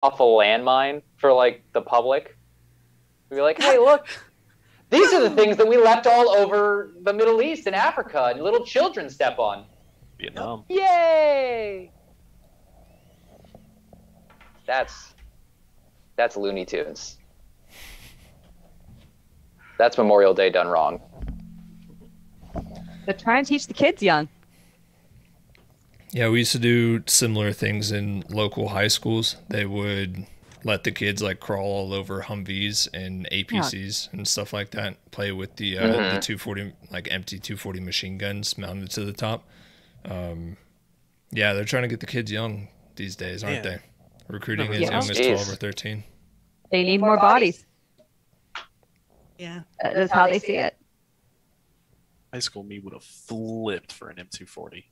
off a landmine for like the public. We'd be like, hey, look, these are the things that we left all over the Middle East and Africa, and little children step on. Vietnam. Yay! That's Looney Tunes. That's Memorial Day done wrong. They're trying to teach the kids young. Yeah, we used to do similar things in local high schools. They would let the kids like crawl all over Humvees and APCs and stuff like that. Play with the 240, like empty 240 machine guns mounted to the top. Yeah, they're trying to get the kids young these days, aren't they? Recruiting as young as 12 or 13. They need more bodies. Yeah. That's how they see it. High school me would have flipped for an M240.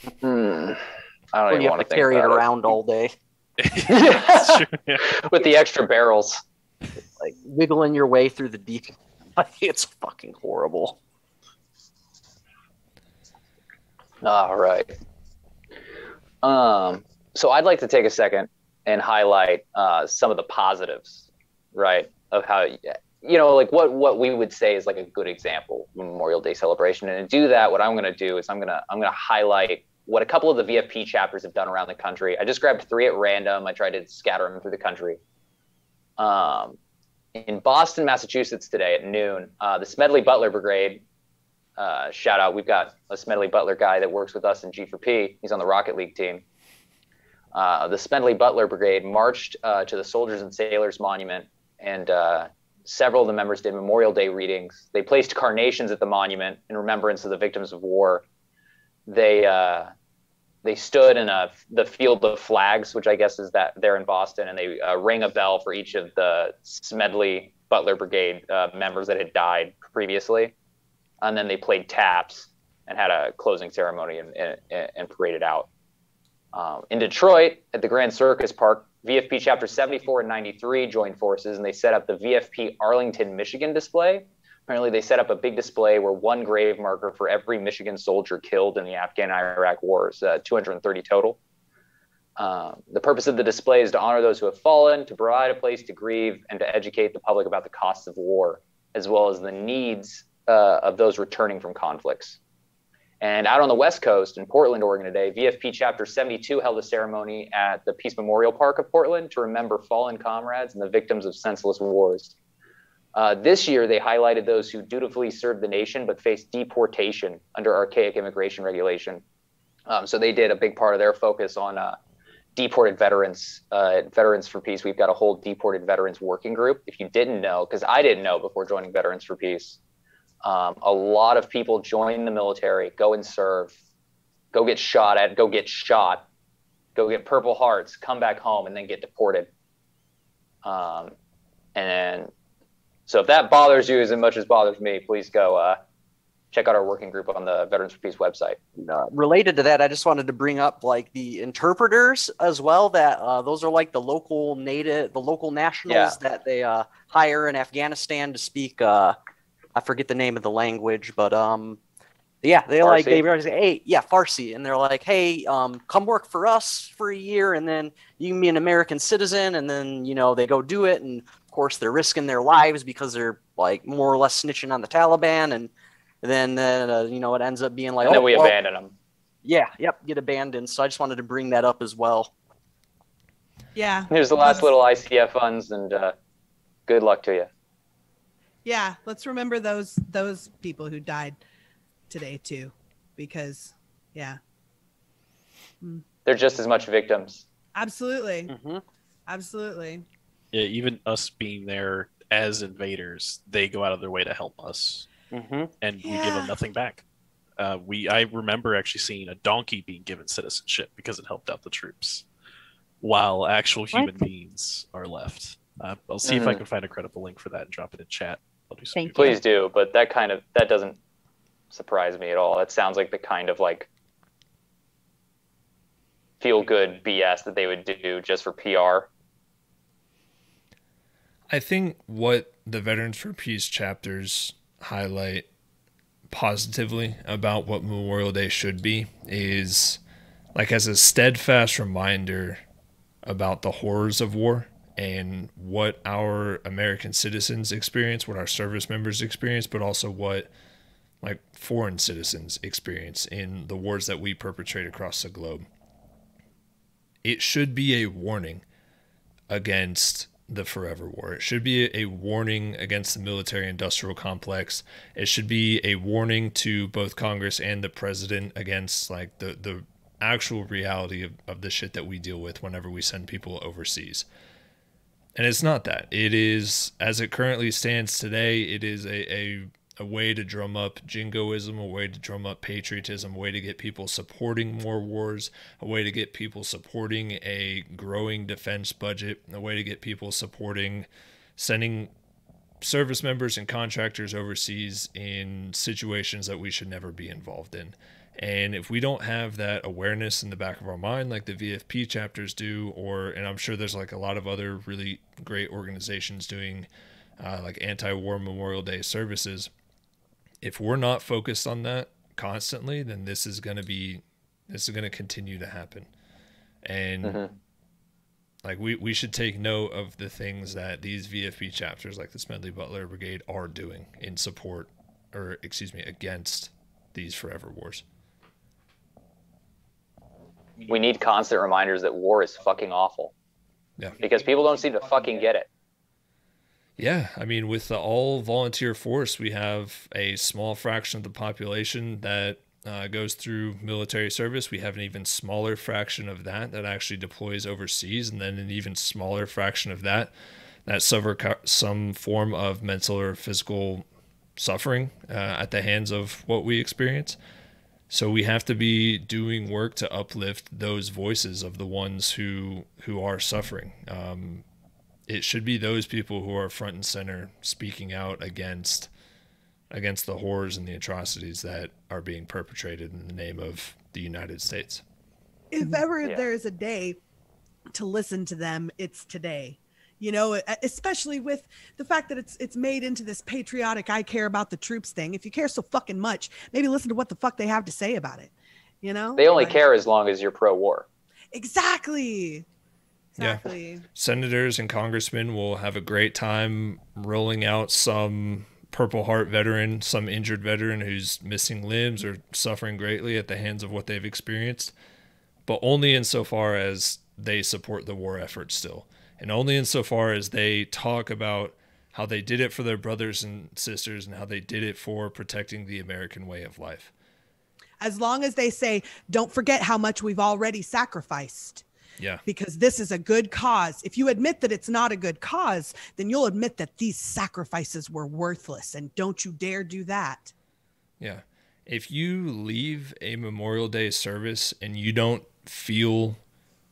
I don't Or even you want have to to think carry it about around all day, That's true, yeah. with the extra barrels. like wiggling your way through the deep. It's fucking horrible. All right. So I'd like to take a second and highlight some of the positives, right, of how, like what we would say is like a good example of Memorial Day celebration. And to do that, what I'm going to do is I'm going to highlight what a couple of the VFP chapters have done around the country. I just grabbed 3 at random. I tried to scatter them through the country. In Boston, Massachusetts today at noon, the Smedley Butler Brigade, shout out, we've got a Smedley Butler guy that works with us in G4P. He's on the Rocket League team. The Smedley Butler Brigade marched to the Soldiers and Sailors Monument, and several of the members did Memorial Day readings. They placed carnations at the monument in remembrance of the victims of war. They stood in the field of flags, which I guess is that there in Boston, and they rang a bell for each of the Smedley Butler Brigade members that had died previously. And then they played taps and had a closing ceremony and paraded out. In Detroit, at the Grand Circus Park, VFP Chapter 74 and 93 joined forces, and they set up the VFP Arlington, Michigan display. Apparently, they set up a big display where one grave marker for every Michigan soldier killed in the Afghan-Iraq wars, 230 total. The purpose of the display is to honor those who have fallen, to provide a place to grieve, and to educate the public about the costs of war, as well as the needs of those returning from conflicts. And out on the West Coast in Portland, Oregon today, VFP Chapter 72 held a ceremony at the Peace Memorial Park of Portland to remember fallen comrades and the victims of senseless wars. This year, they highlighted those who dutifully served the nation but faced deportation under archaic immigration regulation. So they did a big part of their focus on deported veterans. At Veterans for Peace, we've got a whole deported veterans working group. If you didn't know, because I didn't know before joining Veterans for Peace, a lot of people join the military, go and serve, go get shot, go get Purple Hearts, come back home, and then get deported. And so if that bothers you as much as bothers me, please go check out our working group on the Veterans for Peace website. Related to that, I just wanted to bring up like the interpreters as well. That those are like the local nationals that they hire in Afghanistan to speak. I forget the name of the language, but yeah, they Farsi? say, hey, yeah, Farsi, and they're like, hey, come work for us for a year, and then you can be an American citizen, and then they go do it, and of course they're risking their lives because they're like more or less snitching on the Taliban, and then it ends up being like, And then we abandon them. Yeah, yep, get abandoned. So I just wanted to bring that up as well. Yeah. Here's the last little ICF funds, and good luck to you. Yeah, let's remember those people who died today too, because They're just as much victims. absolutely, Mm-hmm. absolutely. Yeah, even us being there as invaders, they go out of their way to help us, Mm-hmm. and we give them nothing back. I remember actually seeing a donkey being given citizenship because it helped out the troops, while actual human beings are left. I'll see if I can find a credible link for that and drop it in chat. I'll do some Thank you. Please do, but that doesn't surprise me at all. That sounds like the kind of like feel good BS that they would do just for PR. I think what the Veterans for Peace chapters highlight positively about what Memorial Day should be is like as a steadfast reminder about the horrors of war and what our American citizens experience, what our service members experience, but also what like foreign citizens experience in the wars that we perpetrate across the globe. It should be a warning against the forever war. It should be a warning against the military industrial complex. It should be a warning to both Congress and the president against like the actual reality of the shit that we deal with whenever we send people overseas. And it's not that. It is, as it currently stands today, it is a way to drum up jingoism, a way to drum up patriotism, a way to get people supporting more wars, a way to get people supporting a growing defense budget, a way to get people supporting sending service members and contractors overseas in situations that we should never be involved in. And if we don't have that awareness in the back of our mind, like the VFP chapters do, and I'm sure there's like a lot of other really great organizations doing like anti-war Memorial Day services, if we're not focused on that constantly, then this is going to continue to happen. And like we should take note of the things that these VFP chapters like the Smedley Butler Brigade are doing in support, or excuse me, against these forever wars. We need constant reminders that war is fucking awful. Yeah. Because people don't seem to fucking get it. Yeah, I mean, with the all-volunteer force, we have a small fraction of the population that goes through military service. We have an even smaller fraction of that actually deploys overseas, and then an even smaller fraction of that suffer some form of mental or physical suffering at the hands of what we experience. So we have to be doing work to uplift those voices of the ones who are suffering. It should be those people who are front and center speaking out against the horrors and the atrocities that are being perpetrated in the name of the United States. If ever there's a day to listen to them, it's today. You know, especially with the fact that it's made into this patriotic, I care about the troops thing. If you care so fucking much, maybe listen to what the fuck they have to say about it. You know, they only care as long as you're pro-war. Exactly. Yeah. Senators and congressmen will have a great time rolling out some Purple Heart veteran, some injured veteran who's missing limbs or suffering greatly at the hands of what they've experienced, but only insofar as they support the war effort still. And only insofar as they talk about how they did it for their brothers and sisters and how they did it for protecting the American way of life. As long as they say, don't forget how much we've already sacrificed. Yeah. Because this is a good cause. If you admit that it's not a good cause, then you'll admit that these sacrifices were worthless. And don't you dare do that. Yeah. If you leave a Memorial Day service and you don't feel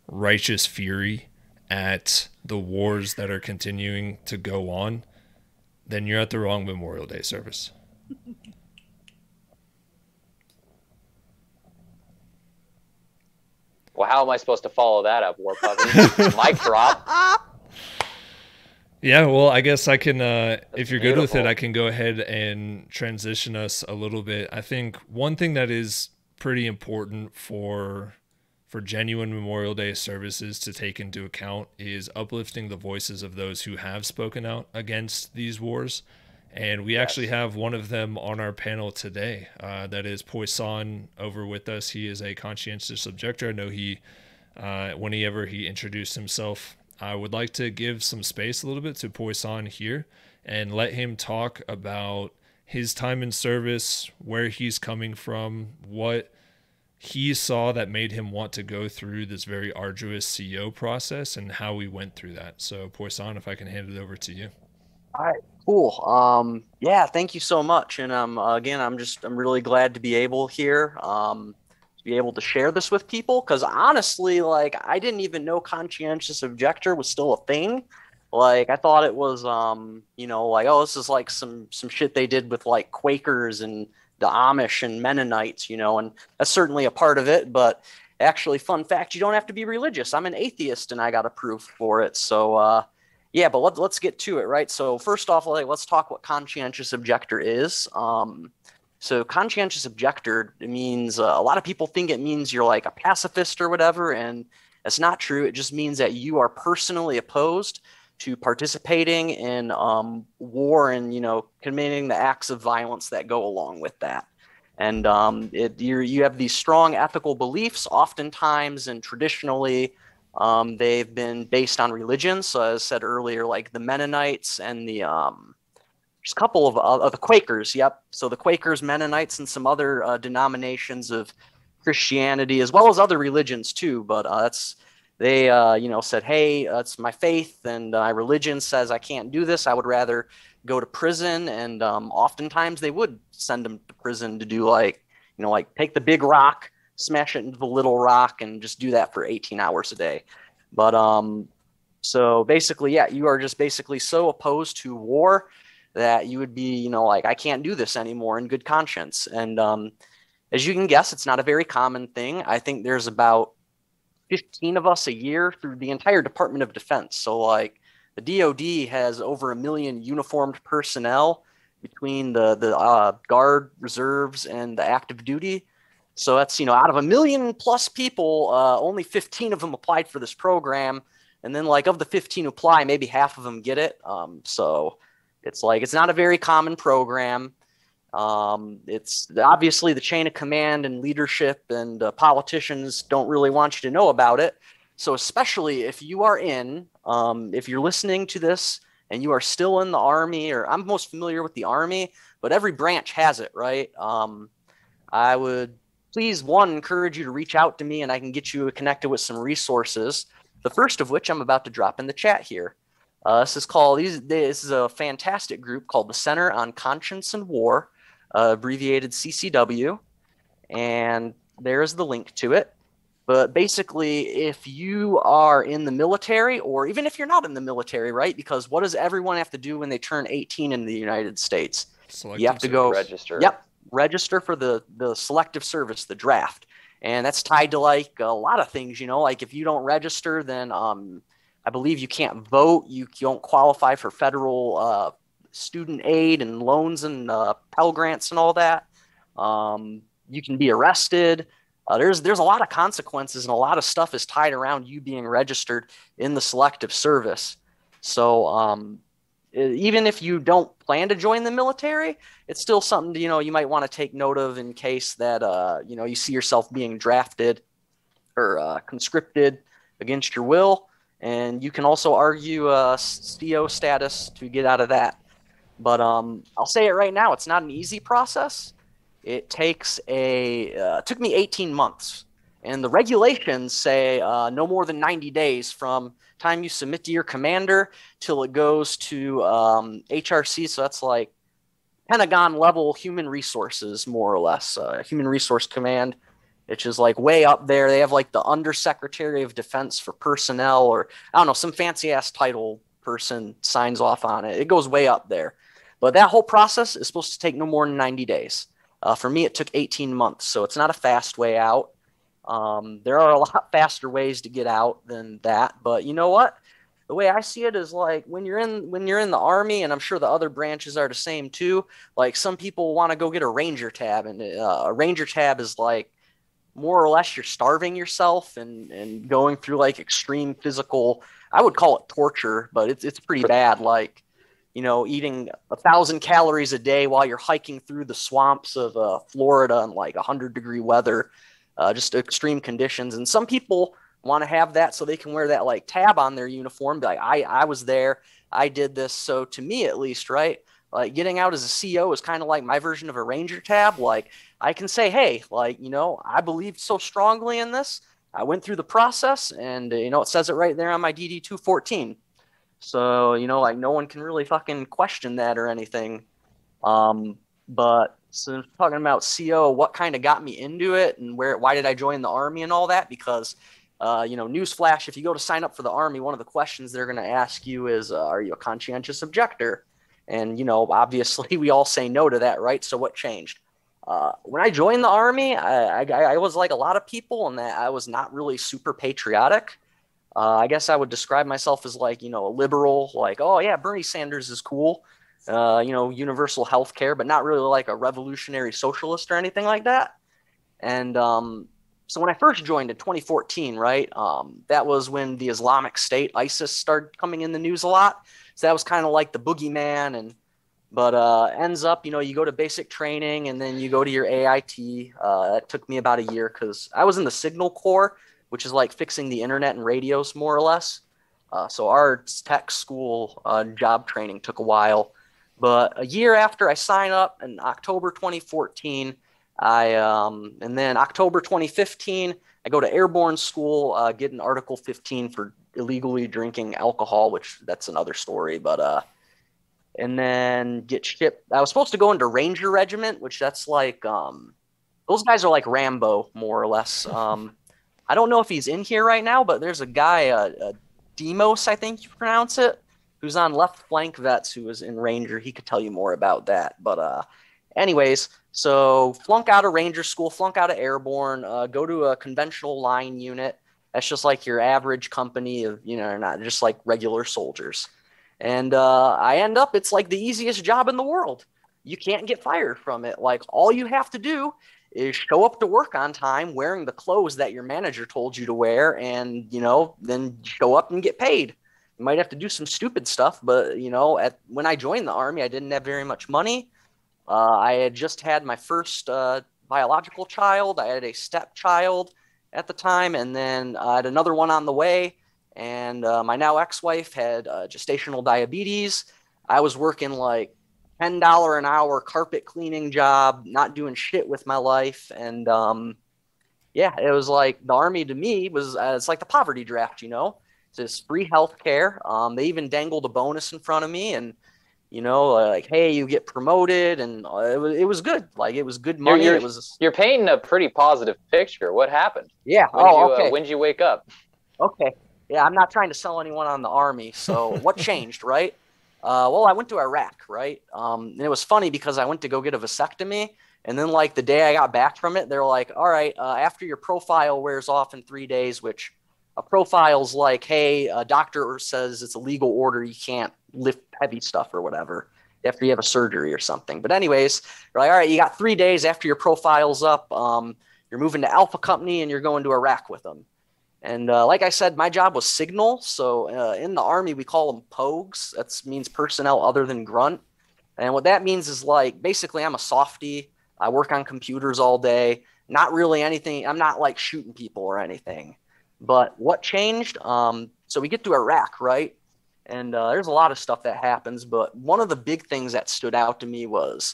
righteous fury at the wars that are continuing to go on, then you're at the wrong Memorial Day service. Well, how am I supposed to follow that up, War Puppy? Mic drop. Yeah, well, I guess I can, if you're good with it, beautiful. I can go ahead and transition us a little bit. I think one thing that is pretty important for genuine Memorial Day services to take into account is uplifting the voices of those who have spoken out against these wars. And we actually have one of them on our panel today. That is Poisson over with us. He is a conscientious objector. I know he, whenever he introduced himself, I would like to give some space a little bit to Poisson here and let him talk about his time in service, where he's coming from, what he saw that made him want to go through this very arduous CO process, and how we went through that. So Poisson, if I can hand it over to you. All right, cool. Yeah, thank you so much. And again, I'm really glad to be able here, to be able to share this with people. Because honestly, like, I didn't even know conscientious objector was still a thing. Like, I thought it was, you know, like, oh, this is like some shit they did with like Quakers and the Amish and Mennonites, you know, and that's certainly a part of it. But actually, fun fact, you don't have to be religious. I'm an atheist and I got approved for it. So, yeah, but let's get to it, right? So first off, like, let's talk what conscientious objector is. So conscientious objector, it means a lot of people think it means you're like a pacifist or whatever, and That's not true. It just means that you are personally opposed to participating in war and, committing the acts of violence that go along with that. And you have these strong ethical beliefs, oftentimes and traditionally. They've been based on religion. So as I said earlier, like the Mennonites and there's a couple of the Quakers. Yep. So the Quakers, Mennonites, and some other denominations of Christianity, as well as other religions too. But they said, hey, it's my faith and my religion says I can't do this. I would rather go to prison. And oftentimes they would send them to prison to do like take the big rock, smash it into the little rock, and just do that for 18 hours a day. But so basically, yeah, you are just basically so opposed to war that you would be, like, I can't do this anymore in good conscience. And as you can guess, it's not a very common thing. I think there's about 15 of us a year through the entire Department of Defense. So like the DoD has over 1 million uniformed personnel between the Guard, Reserves, and the active duty. So that's, out of 1 million plus people, only 15 of them applied for this program. And then like of the 15 who apply, maybe half of them get it. So it's like, it's not a very common program. It's obviously the chain of command and leadership and politicians don't really want you to know about it. So especially if you are if you're listening to this and you are still in the Army, or I'm most familiar with the Army, but every branch has it, right? I would please, encourage you to reach out to me and I can get you connected with some resources. The first of which I'm about to drop in the chat here. This is a fantastic group called the Center on Conscience and War, abbreviated CCW, and there's the link to it. But basically, if you are in the military, or even if you're not in the military, right? Because what does everyone have to do when they turn 18 in the United States? You have to go register. Yep, register for the selective service, the draft. And that's tied to like a lot of things, like if you don't register, then I believe you can't vote. You don't qualify for federal student aid and loans and Pell Grants and all that. You can be arrested. There's a lot of consequences, and a lot of stuff is tied around you being registered in the selective service. So even if you don't plan to join the military, it's still something you might want to take note of in case that you see yourself being drafted or conscripted against your will. And you can also argue CO status to get out of that. But I'll say it right now, it's not an easy process. It took me 18 months. And the regulations say no more than 90 days from time you submit to your commander till it goes to HRC. So that's like Pentagon level human resources, more or less. Human Resource Command, which is like way up there. They have like the Undersecretary of Defense for Personnel, or I don't know, some fancy ass title person signs off on it. It goes way up there. But that whole process is supposed to take no more than 90 days. For me, it took 18 months, so it's not a fast way out. There are a lot faster ways to get out than that. But you know what? The way I see it is like when you're in the Army, and I'm sure the other branches are the same too. Like some people want to go get a Ranger tab, and a Ranger tab is like more or less you're starving yourself and going through like extreme physical. I would call it torture, but it's pretty bad. Like, eating 1,000 calories a day while you're hiking through the swamps of Florida in like 100-degree weather, just extreme conditions. And some people want to have that so they can wear that like tab on their uniform. Be like, I was there, I did this. So to me, at least, right? Like getting out as a CO is kind of like my version of a Ranger tab. Like I can say, hey, like, I believed so strongly in this. I went through the process, and, it says it right there on my DD 214. So, like no one can really fucking question that or anything. But so talking about CO, what kind of got me into it and why did I join the Army and all that? Because, newsflash, if you go to sign up for the Army, one of the questions they're going to ask you is, are you a conscientious objector? And, obviously we all say no to that, right? So what changed? When I joined the Army, I was like a lot of people in that I was not really super patriotic. I guess I would describe myself as like, a liberal, like, oh yeah, Bernie Sanders is cool, universal health care, but not really like a revolutionary socialist or anything like that. And So when I first joined in 2014, right, that was when the Islamic State, ISIS, started coming in the news a lot. So that was kind of like the boogeyman. But ends up, you go to basic training and then you go to your AIT. That took me about a year because I was in the Signal Corps, which is like fixing the internet and radios more or less. So our tech school job training took a while. But a year after I signed up in October 2014, and then October 2015, I go to airborne school, get an Article 15 for illegally drinking alcohol, which that's another story. But and then get shipped. I was supposed to go into Ranger Regiment, which that's like those guys are like Rambo, more or less. I don't know if he's in here right now, but there's a guy, Demos, I think you pronounce it, who's on Left Flank Vets, who was in Ranger. He could tell you more about that. But anyways, so flunk out of Ranger school, flunk out of airborne, go to a conventional line unit. That's just like your average company of, not just like regular soldiers. And I end up, it's like the easiest job in the world. You can't get fired from it. Like all you have to do is show up to work on time wearing the clothes that your manager told you to wear and, then show up and get paid. You might have to do some stupid stuff, but, when I joined the Army, I didn't have very much money. I had just had my first biological child. I had a stepchild at the time, and then I had another one on the way. And my now ex-wife had gestational diabetes. I was working like $10 an hour carpet cleaning job, not doing shit with my life. And it was like the Army to me was it's like the poverty draft, It's just free health care. They even dangled a bonus in front of me and, like, hey, you get promoted. And it was good. Like it was good money. You're painting a pretty positive picture. What happened? Yeah. Okay. When did you wake up? Okay. Yeah, I'm not trying to sell anyone on the Army. So what changed, right? Well, I went to Iraq, right? And it was funny because I went to go get a vasectomy. And then like the day I got back from it, they're like, all right, after your profile wears off in 3 days, which a profile's like, hey, a doctor says it's a legal order. You can't lift heavy stuff or whatever after you have a surgery or something. But anyways, they're like, all right, you got 3 days after your profile's up. You're moving to Alpha Company and you're going to Iraq with them. And like I said, my job was signal. So in the Army, we call them POGs. That means personnel other than grunt. And what that means is like, basically, I'm a softie. I work on computers all day. Not really anything. I'm not like shooting people or anything. But what changed? So we get to Iraq, right? And there's a lot of stuff that happens. But one of the big things that stood out to me was,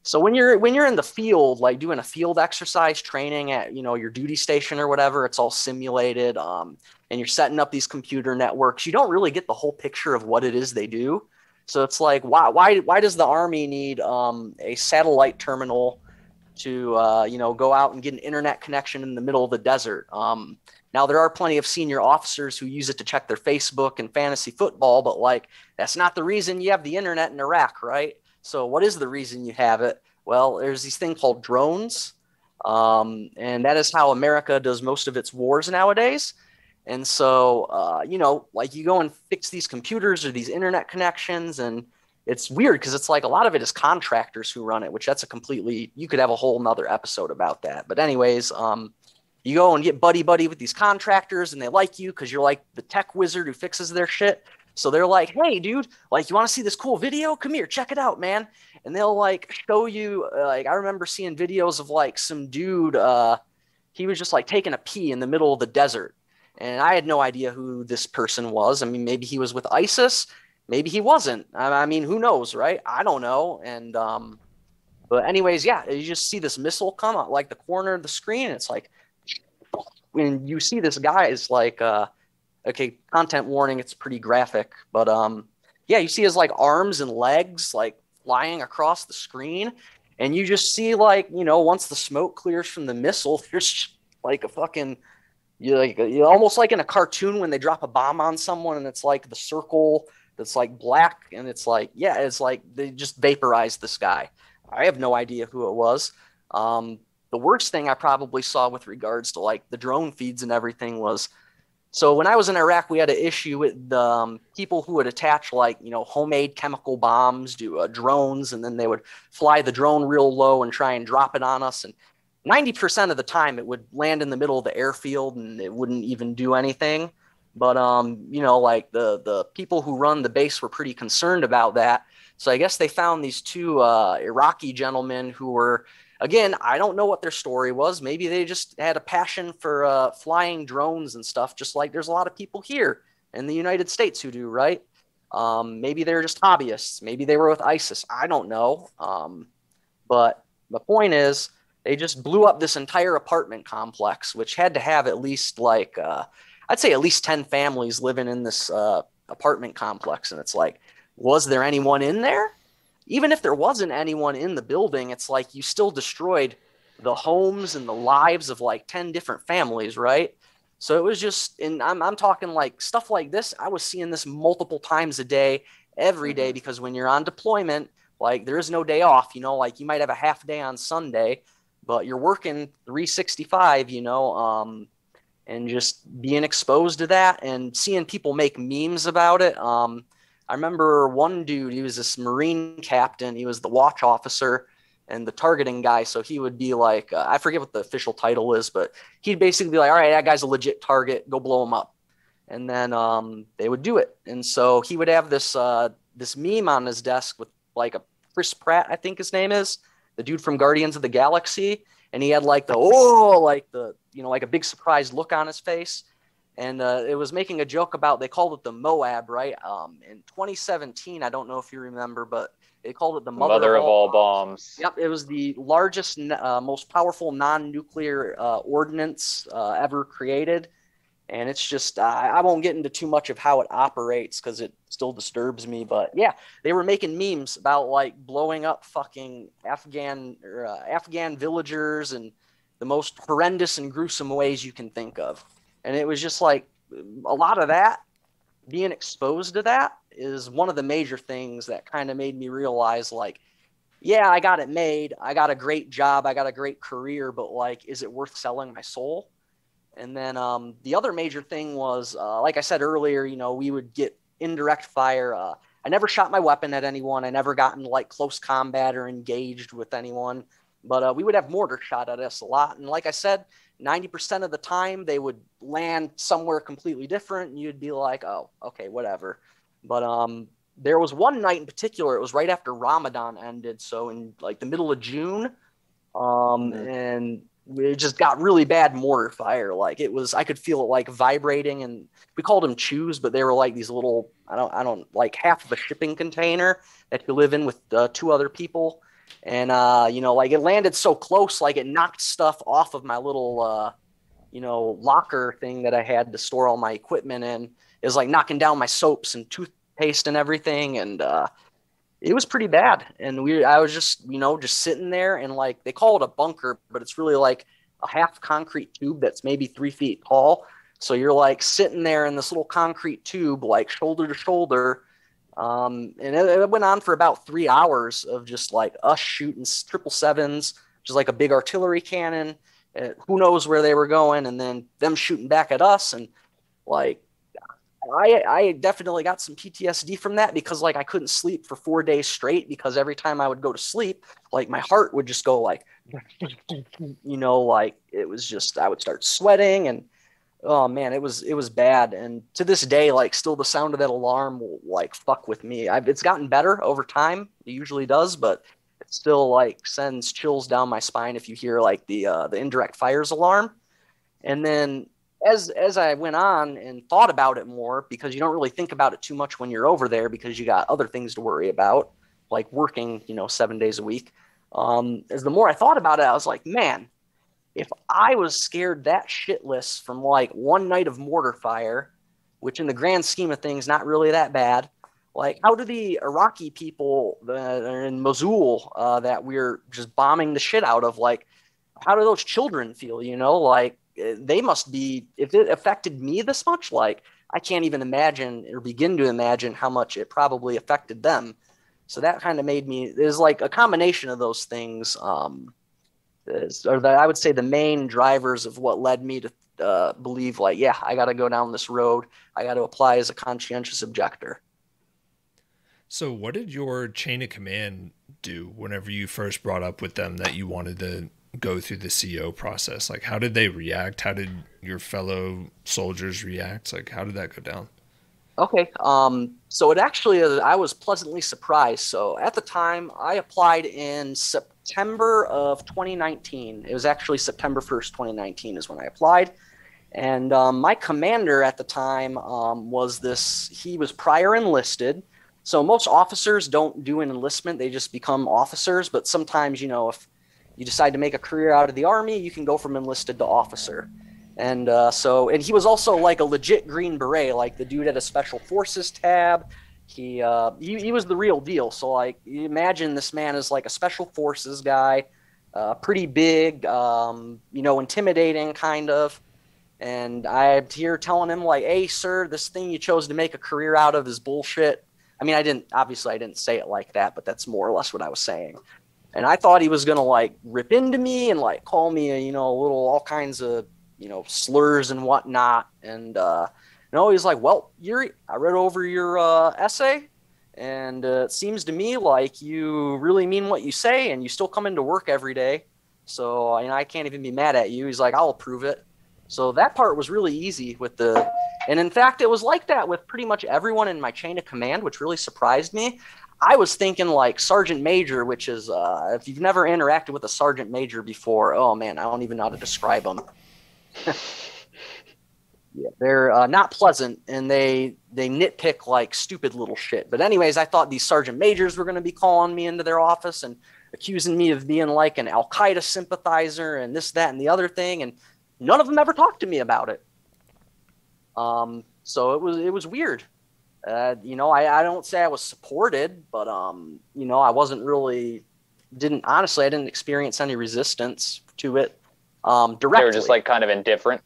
so when you're in the field, like doing a field exercise training at, your duty station or whatever, it's all simulated, and you're setting up these computer networks. You don't really get the whole picture of what it is they do. So it's like, why does the Army need a satellite terminal to, go out and get an internet connection in the middle of the desert? Now, there are plenty of senior officers who use it to check their Facebook and fantasy football, but like, that's not the reason you have the internet in Iraq, right? So what is the reason you have it? Well, there's these things called drones, and that is how America does most of its wars nowadays. And so, like you go and fix these computers or these internet connections, and it's weird because it's like a lot of it is contractors who run it, which that's you could have a whole nother episode about that. But anyways, you go and get buddy with these contractors and they like you because you're like the tech wizard who fixes their shit. So they're like, hey, dude, like, you want to see this cool video? Come here, check it out, man. And they'll like show you, like, I remember seeing videos of like some dude, he was just like taking a pee in the middle of the desert. And I had no idea who this person was. I mean, maybe he was with ISIS, maybe he wasn't. I mean, who knows, right? I don't know. And, but anyways, yeah, you just see this missile come out like the corner of the screen. And it's like, when you see this guy is like, okay, content warning, it's pretty graphic, but yeah, you see his like arms and legs like flying across the screen, and you just see like, once the smoke clears from the missile, there's like a fucking, you're almost like in a cartoon when they drop a bomb on someone and it's like the circle that's like black, and it's like, yeah, it's like they just vaporized this guy. I have no idea who it was. The worst thing I probably saw with regards to like the drone feeds and everything was, so when I was in Iraq, we had an issue with the people who would attach like, homemade chemical bombs to drones, and then they would fly the drone real low and try and drop it on us. And 90% of the time it would land in the middle of the airfield and it wouldn't even do anything. But, you know, like the people who run the base were pretty concerned about that. So I guess they found these two Iraqi gentlemen who were, again, I don't know what their story was. Maybe they just had a passion for flying drones and stuff, just like there's a lot of people here in the United States who do, right? Maybe they're just hobbyists. Maybe they were with ISIS. I don't know. But the point is, they just blew up this entire apartment complex, which had to have at least like, I'd say at least 10 families living in this apartment complex. And it's like, was there anyone in there? Even if there wasn't anyone in the building, it's like you still destroyed the homes and the lives of like 10 different families, right? So it was just, and I'm talking like stuff like this. I was seeing this multiple times a day, every day, because when you're on deployment, like there is no day off, you know, like you might have a half day on Sunday, but you're working 365, you know, and just being exposed to that and seeing people make memes about it. I remember one dude, he was this Marine captain. He was the watch officer and the targeting guy. So he would be like, I forget what the official title is, but he'd basically be like, all right, that guy's a legit target. Go blow him up. And then they would do it. And so he would have this this meme on his desk with like a Chris Pratt, I think his name is, the dude from Guardians of the Galaxy. And he had like the, like the, you know, like a big surprised look on his face. And it was making a joke about, they called it the Moab, right? In 2017, I don't know if you remember, but they called it the mother of all bombs. Yep, it was the largest, most powerful non-nuclear ordinance ever created. And it's just, I won't get into too much of how it operates because it still disturbs me. But yeah, they were making memes about like blowing up fucking Afghan villagers and the most horrendous and gruesome ways you can think of. And it was just like a lot of that, being exposed to that is one of the major things that kind of made me realize like, yeah, I got it made. I got a great job. I got a great career, but like, is it worth selling my soul? And then the other major thing was, like I said earlier, you know, we would get indirect fire. I never shot my weapon at anyone. I never got into like close combat or engaged with anyone, but we would have mortar shot at us a lot. And like I said, 90% of the time they would land somewhere completely different and you'd be like, oh, okay, whatever. But there was one night in particular, it was right after Ramadan ended. So in like the middle of June, and it just got really bad mortar fire. Like it was, I could feel it like vibrating, and we called them chews, but they were like these little, I don't like half of a shipping container that you live in with 2 other people. And, you know, like it landed so close, like it knocked stuff off of my little, you know, locker thing that I had to store all my equipment in. It was like knocking down my soaps and toothpaste and everything. And, it was pretty bad. And I was just, you know, just sitting there, and like, they call it a bunker, but it's really like a half concrete tube that's maybe 3 feet tall. So you're like sitting there in this little concrete tube, like shoulder to shoulder. And it went on for about 3 hours of just like us shooting 777s, which is like a big artillery cannon. Who knows where they were going, and then them shooting back at us. And like, I definitely got some PTSD from that, because like I couldn't sleep for 4 days straight, because every time I would go to sleep, like my heart would just go like, you know, like it was just, I would start sweating, and oh man, it was bad. And to this day, like still the sound of that alarm will like fuck with me. It's gotten better over time. It usually does, but it still like sends chills down my spine if you hear like the indirect fires alarm. And then as I went on and thought about it more, because you don't really think about it too much when you're over there, because you got other things to worry about, like working, you know, 7 days a week. As the more I thought about it, I was like, man, if I was scared that shitless from like one night of mortar fire, which in the grand scheme of things, not really that bad, like how do the Iraqi people in Mosul that we're just bombing the shit out of, like, how do those children feel, you know, like they must be, if it affected me this much, like I can't even imagine or begin to imagine how much it probably affected them. So that kind of made me, there's like a combination of those things, I would say the main drivers of what led me to believe like, yeah, I got to go down this road. I got to apply as a conscientious objector. So what did your chain of command do whenever you first brought up with them that you wanted to go through the CO process? Like, how did they react? How did your fellow soldiers react? Like, how did that go down? Okay. So it actually, I was pleasantly surprised. So at the time, I applied in September of 2019. It was actually September 1st, 2019 is when I applied. And my commander at the time he was prior enlisted. So most officers don't do an enlistment. They just become officers. But sometimes, if you decide to make a career out of the Army, you can go from enlisted to officer. And and he was also like a legit Green Beret, like the dude at a Special Forces tab. He was the real deal. So like, you imagine this man is like a Special Forces guy, pretty big, intimidating kind of. And I'm here telling him like, hey, sir, this thing you chose to make a career out of is bullshit. I mean, I didn't say it like that, but that's more or less what I was saying. And I thought he was going to like rip into me and like call me, all kinds of, slurs and whatnot. And, he's like, well, Yuri, I read over your essay, and it seems to me like you really mean what you say, and you still come into work every day. So, I can't even be mad at you. He's like, I'll approve it. So that part was really easy and in fact, it was like that with pretty much everyone in my chain of command, which really surprised me. I was thinking like Sergeant Major, which is, if you've never interacted with a Sergeant Major before, oh man, I don't even know how to describe them. Yeah, they're not pleasant, and they nitpick like stupid little shit. But anyways, I thought these Sergeant Majors were going to be calling me into their office and accusing me of being like an Al-Qaeda sympathizer and this, that, and the other thing. And none of them ever talked to me about it. So it was weird. I don't say I was supported, but I wasn't really I didn't experience any resistance to it. Directly. They were just like kind of indifferent.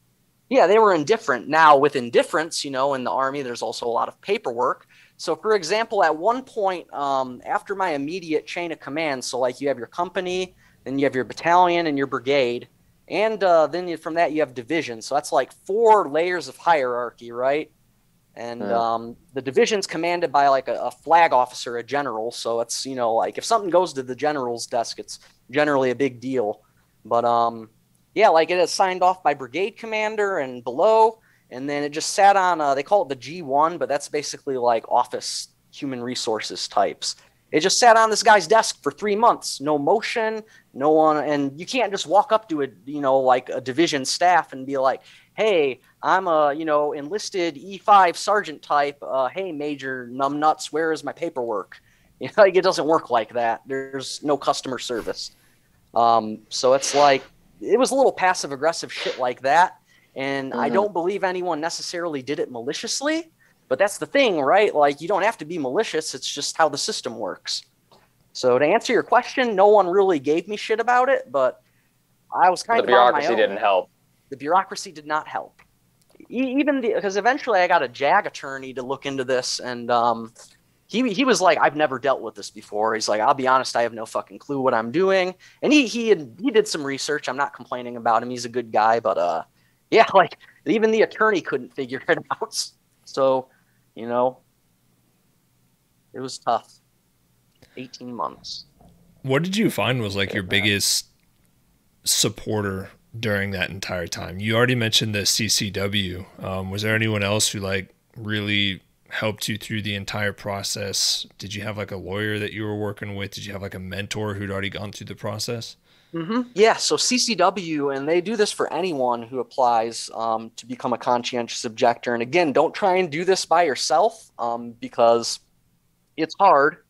Yeah, they were indifferent. Now with indifference, in the Army, there's also a lot of paperwork. So for example, at one point, after my immediate chain of command, so like you have your company, then you have your battalion and your brigade. And then from that, you have division. So that's like 4 layers of hierarchy, right? And the division's commanded by like a flag officer, a general. So it's, like if something goes to the general's desk, it's generally a big deal. But like it is signed off by brigade commander and below. And then it just sat on, they call it the G1, but that's basically like office human resources types. It just sat on this guy's desk for 3 months, no motion, no one. And you can't just walk up to like a division staff and be like, hey, I'm a, enlisted E5 sergeant type. Hey, Major Numbnuts, where is my paperwork? Like it doesn't work like that. There's no customer service. So it's like, it was a little passive aggressive shit like that. And I don't believe anyone necessarily did it maliciously. But that's the thing, right? Like, you don't have to be malicious. It's just how the system works. So to answer your question, no one really gave me shit about it, but I was kind of on my own. The bureaucracy didn't help. The bureaucracy did not help. Because eventually I got a JAG attorney to look into this, and he was like, I've never dealt with this before. He's like, I'll be honest, I have no fucking clue what I'm doing. And he did some research. I'm not complaining about him. He's a good guy, but like even the attorney couldn't figure it out. So, it was tough. 18 months. What did you find was like your biggest supporter during that entire time? You already mentioned the CCW. Was there anyone else who like really helped you through the entire process? Did you have like a lawyer that you were working with? Did you have like a mentor who'd already gone through the process? Mm-hmm. Yeah, so CCW, and they do this for anyone who applies to become a conscientious objector. And again, don't try and do this by yourself because it's hard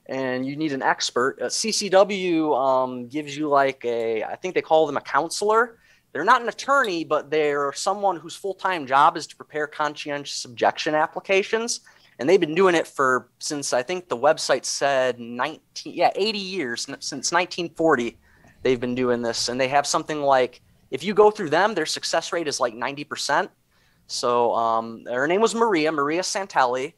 and you need an expert. CCW gives you like I think they call them a counselor. They're not an attorney, but they're someone whose full-time job is to prepare conscientious objection applications. And they've been doing it since I think the website said 80 years, since 1940. They've been doing this, and they have something like, if you go through them, their success rate is like 90%. So her name was Maria Santelli.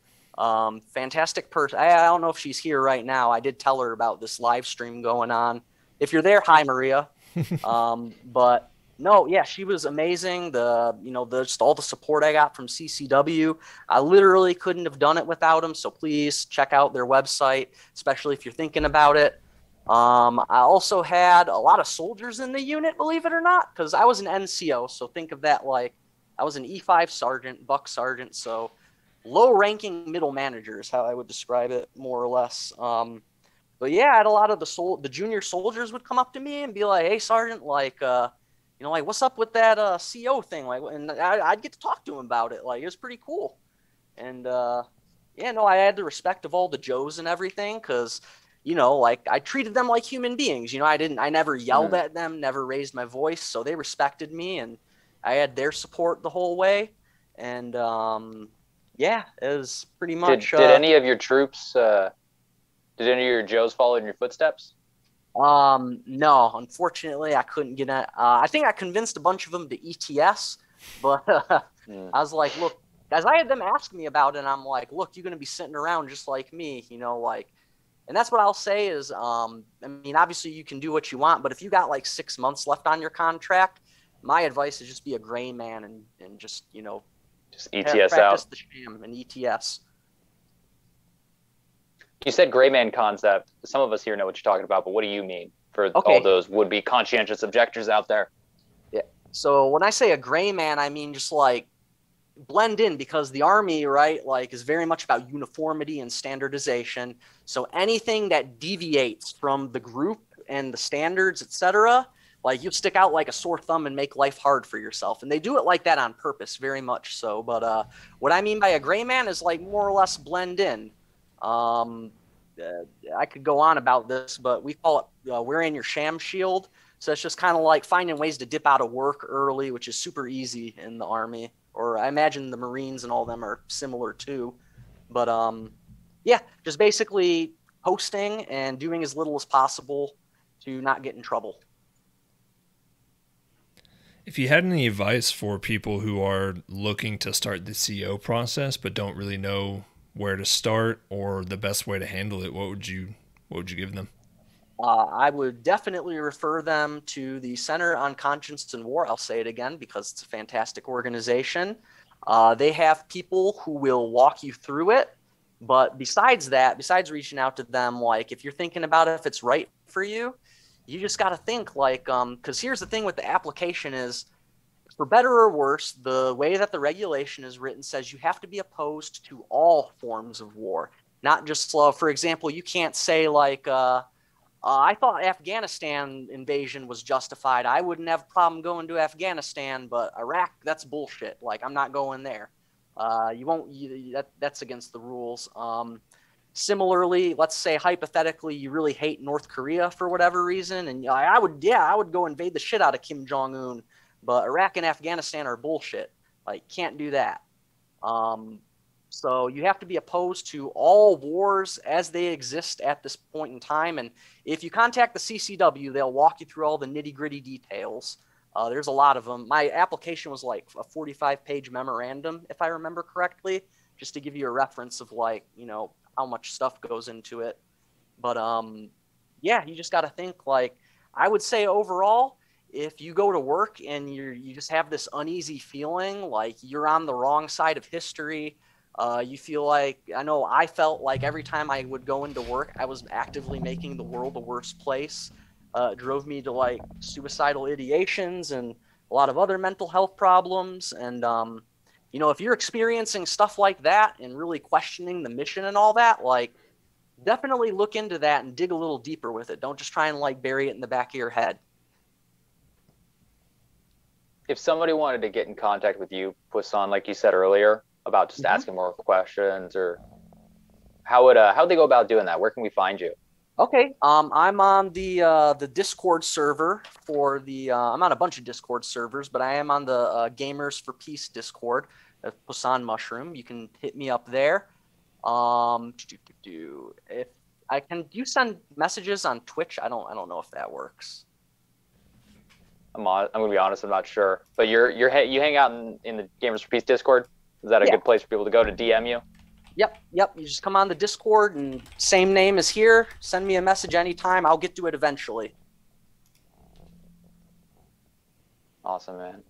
Fantastic person. I don't know if she's here right now. I did tell her about this live stream going on. If you're there, hi, Maria. But no, yeah, she was amazing. Just all the support I got from CCW. I literally couldn't have done it without them. So please check out their website, especially if you're thinking about it. I also had a lot of soldiers in the unit, believe it or not, because I was an NCO. So think of that like I was an E5 sergeant, buck sergeant. So low-ranking middle manager is how I would describe it, more or less. But yeah, I had a lot of the junior soldiers would come up to me and be like, "Hey, sergeant, like, like what's up with that CO thing?" Like, and I'd get to talk to him about it. Like, it was pretty cool. And yeah, no, I had the respect of all the Joes and everything because, like I treated them like human beings. I never yelled at them, never raised my voice, so they respected me, and I had their support the whole way. And yeah, it was pretty much. Did any of your troops? Did any of your Joes follow in your footsteps? No, unfortunately, I couldn't get it. I think I convinced a bunch of them to ETS, but I was like, look, guys, I had them ask me about it, and I'm like, look, you're going to be sitting around just like me, like, and that's what I'll say is, I mean, obviously you can do what you want, but if you got like 6 months left on your contract, my advice is just be a gray man and just, just ETS out. The sham and ETS. You said gray man concept. Some of us here know what you're talking about, but what do you mean for all those would-be conscientious objectors out there? Yeah. So when I say a gray man, I mean just like blend in, because the Army, right, like is very much about uniformity and standardization. So anything that deviates from the group and the standards, etc., like you stick out like a sore thumb and make life hard for yourself. And they do it like that on purpose, very much so. But what I mean by a gray man is like more or less blend in. I could go on about this, but we call it wearing your sham shield. So it's just kind of like finding ways to dip out of work early, which is super easy in the Army. Or I imagine the Marines and all them are similar too. But yeah, just basically posting and doing as little as possible to not get in trouble. If you had any advice for people who are looking to start the CO process but don't really know where to start or the best way to handle it, what would you give them? I would definitely refer them to the Center on Conscience and War. I'll say it again because it's a fantastic organization. They have people who will walk you through it. But besides that, besides reaching out to them, like if you're thinking about it, if it's right for you, you just got to think like, because here's the thing with the application is, for better or worse, the way that the regulation is written says you have to be opposed to all forms of war, not just, for example, you can't say like, I thought Afghanistan invasion was justified. I wouldn't have a problem going to Afghanistan, but Iraq, that's bullshit. Like, I'm not going there. That's against the rules. Similarly, let's say hypothetically you really hate North Korea for whatever reason, and I would go invade the shit out of Kim Jong-un. But Iraq and Afghanistan are bullshit. Like, can't do that. So you have to be opposed to all wars as they exist at this point in time. And if you contact the CCW, they'll walk you through all the nitty-gritty details. There's a lot of them. My application was like a 45-page memorandum, if I remember correctly, just to give you a reference of like, how much stuff goes into it. But yeah, you just got to think like, I would say overall, if you go to work and you just have this uneasy feeling like you're on the wrong side of history, you feel like, I know I felt like every time I would go into work, I was actively making the world a worse place. It drove me to like suicidal ideations and a lot of other mental health problems. And, if you're experiencing stuff like that and really questioning the mission and all that, like definitely look into that and dig a little deeper with it. Don't just try and like bury it in the back of your head. If somebody wanted to get in contact with you, Poisson, like you said earlier, about just asking more questions, or how'd they go about doing that? Where can we find you? Okay, I'm on the Discord server for the. I'm on a bunch of Discord servers, but I am on the Gamers for Peace Discord, Poisson Mushroom. You can hit me up there. If I can, do you send messages on Twitch? I don't know if that works. I'm gonna be honest, I'm not sure. But you hang out in the Gamers for Peace Discord. Is that a good place for people to go to DM you? Yep. You just come on the Discord and same name as here. Send me a message anytime. I'll get to it eventually. Awesome, man.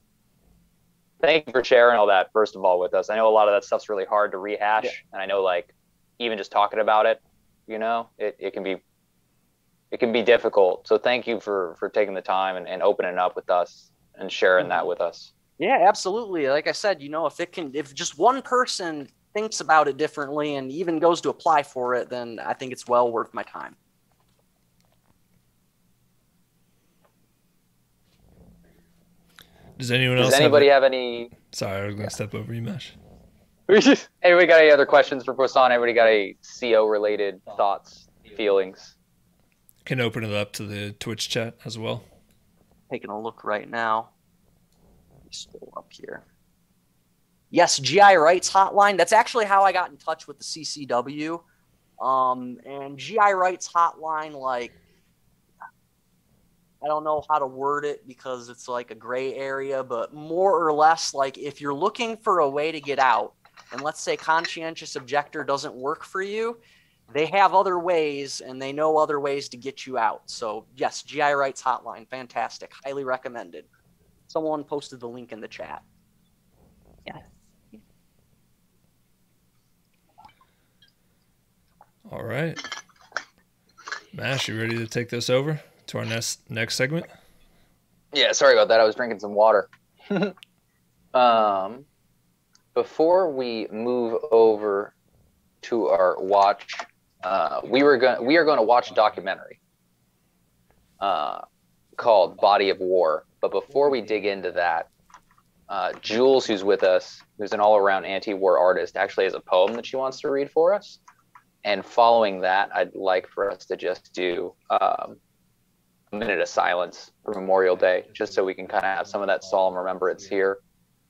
Thank you for sharing all that, first of all, with us. I know a lot of that stuff's really hard to rehash. Yeah. And I know, like, even just talking about it, it can be it can be difficult. So thank you for taking the time and opening up with us and sharing that with us. Yeah, absolutely. Like I said, if just one person thinks about it differently and even goes to apply for it, then I think it's well worth my time. Does anybody have any? Sorry, I was going to step over you, Mesh. Anybody got any other questions for Poisson? Everybody got any CO related thoughts, feelings? Can open it up to the Twitch chat as well. Taking a look right now. Let me scroll up here. Yes, GI Rights Hotline. That's actually how I got in touch with the CCW. And GI Rights Hotline, like, I don't know how to word it because it's like a gray area, but more or less, like, if you're looking for a way to get out, and let's say conscientious objector doesn't work for you, they have other ways and they know other ways to get you out. So yes, GI Rights Hotline, fantastic, highly recommended. Someone posted the link in the chat. Yes. All right. Mash, you ready to take this over to our next segment? Yeah, sorry about that. I was drinking some water. Before we move over to our watch, we are going to watch a documentary called Body of War. But before we dig into that, Jules, who's with us, who's an all-around anti-war artist, actually has a poem that she wants to read for us. And following that, I'd like for us to just do a minute of silence for Memorial Day, just so we can kind of have some of that solemn remembrance here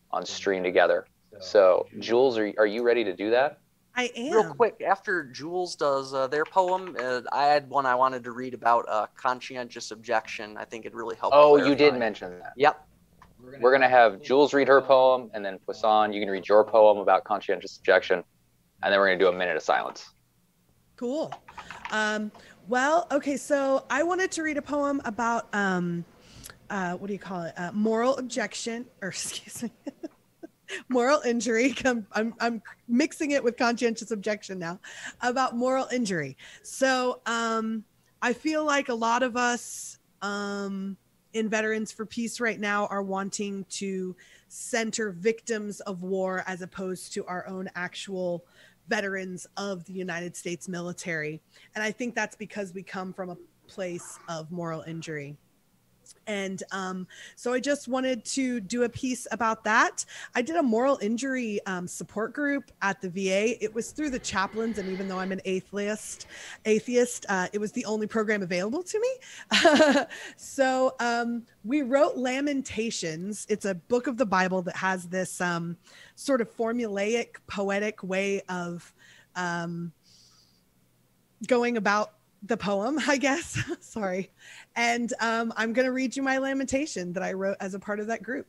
on stream together. So, Jules, are you ready to do that? I am. Real quick, after Jules does their poem, I had one I wanted to read about conscientious objection. I think it really helped. Oh, clarify. you did mention that. Yep. We're going to have Jules read her poem, and then Poisson, you can read your poem about conscientious objection, and then we're going to do a minute of silence. Cool. Well, okay, so I wanted to read a poem about, what do you call it? Moral objection, or excuse me, moral injury. I'm mixing it with conscientious objection now, about moral injury. So I feel like a lot of us in Veterans for Peace right now are wanting to center victims of war as opposed to our own actual veterans of the United States military. And I think that's because we come from a place of moral injury. And so I just wanted to do a piece about that. I did a moral injury support group at the VA. It was through the chaplains, and even though I'm an atheist, it was the only program available to me. So we wrote Lamentations. It's a book of the Bible that has this sort of formulaic, poetic way of going about the poem, I guess. Sorry. And I'm going to read you my lamentation that I wrote as a part of that group.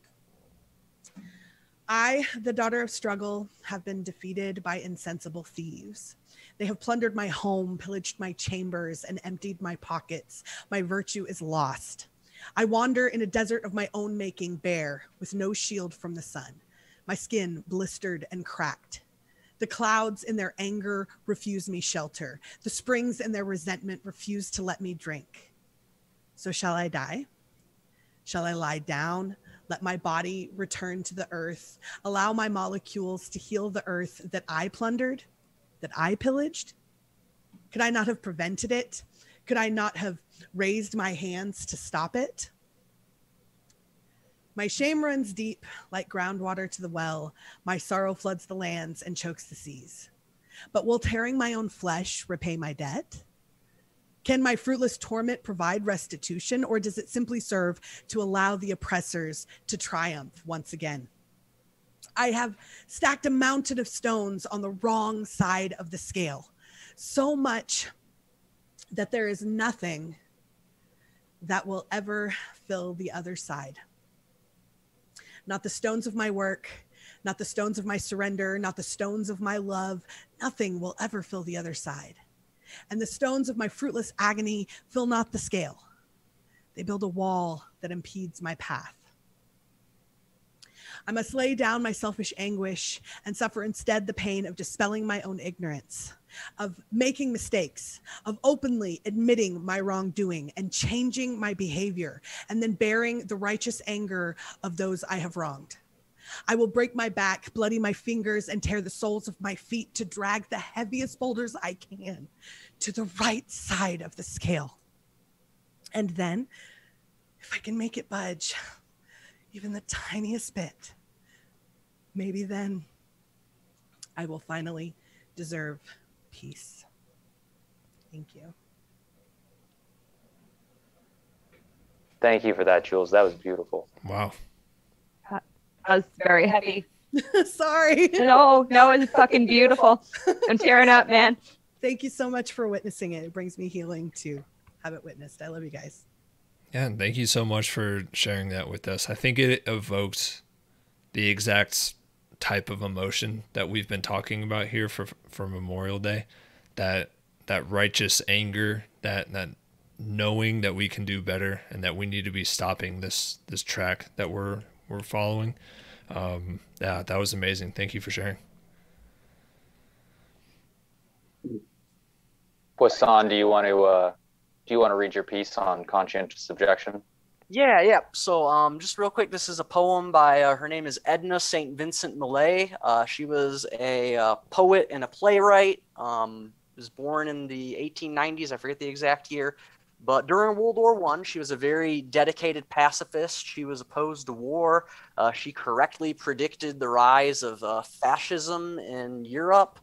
I, the daughter of struggle, have been defeated by insensible thieves. They have plundered my home, pillaged my chambers, and emptied my pockets. My virtue is lost. I wander in a desert of my own making, bare, with no shield from the sun, my skin blistered and cracked. The clouds in their anger refuse me shelter. The springs in their resentment refuse to let me drink. So shall I die? Shall I lie down? Let my body return to the earth. Allow my molecules to heal the earth that I plundered, that I pillaged? Could I not have prevented it? Could I not have raised my hands to stop it? My shame runs deep like groundwater to the well. My sorrow floods the lands and chokes the seas. But will tearing my own flesh repay my debt? Can my fruitless torment provide restitution, or does it simply serve to allow the oppressors to triumph once again? I have stacked a mountain of stones on the wrong side of the scale, so much that there is nothing that will ever fill the other side. Not the stones of my work, not the stones of my surrender, not the stones of my love. Nothing will ever fill the other side. And the stones of my fruitless agony fill not the scale. They build a wall that impedes my path. I must lay down my selfish anguish and suffer instead the pain of dispelling my own ignorance. of making mistakes, of openly admitting my wrongdoing and changing my behavior, and then bearing the righteous anger of those I have wronged. I will break my back, bloody my fingers, and tear the soles of my feet to drag the heaviest boulders I can to the right side of the scale. And then, if I can make it budge, even the tiniest bit, maybe then I will finally deserve peace. Thank you. Thank you for that, Jules. That was beautiful. Wow. That was very heavy. Sorry. No, it's fucking beautiful. I'm tearing up, man. Thank you so much for witnessing it. It brings me healing to have it witnessed. I love you guys. Yeah, and thank you so much for sharing that with us. I think it evoked the exact type of emotion that we've been talking about here for Memorial Day. That righteous anger, that knowing that we can do better and that we need to be stopping this track that we're following. Yeah, that was amazing. Thank you for sharing. Poisson, do you want to read your piece on conscientious objection? Yeah. So, just real quick, this is a poem by, her name is Edna St. Vincent Millay. She was a poet and a playwright. Was born in the 1890s. I forget the exact year. But during World War I, she was a very dedicated pacifist. She was opposed to war. She correctly predicted the rise of fascism in Europe.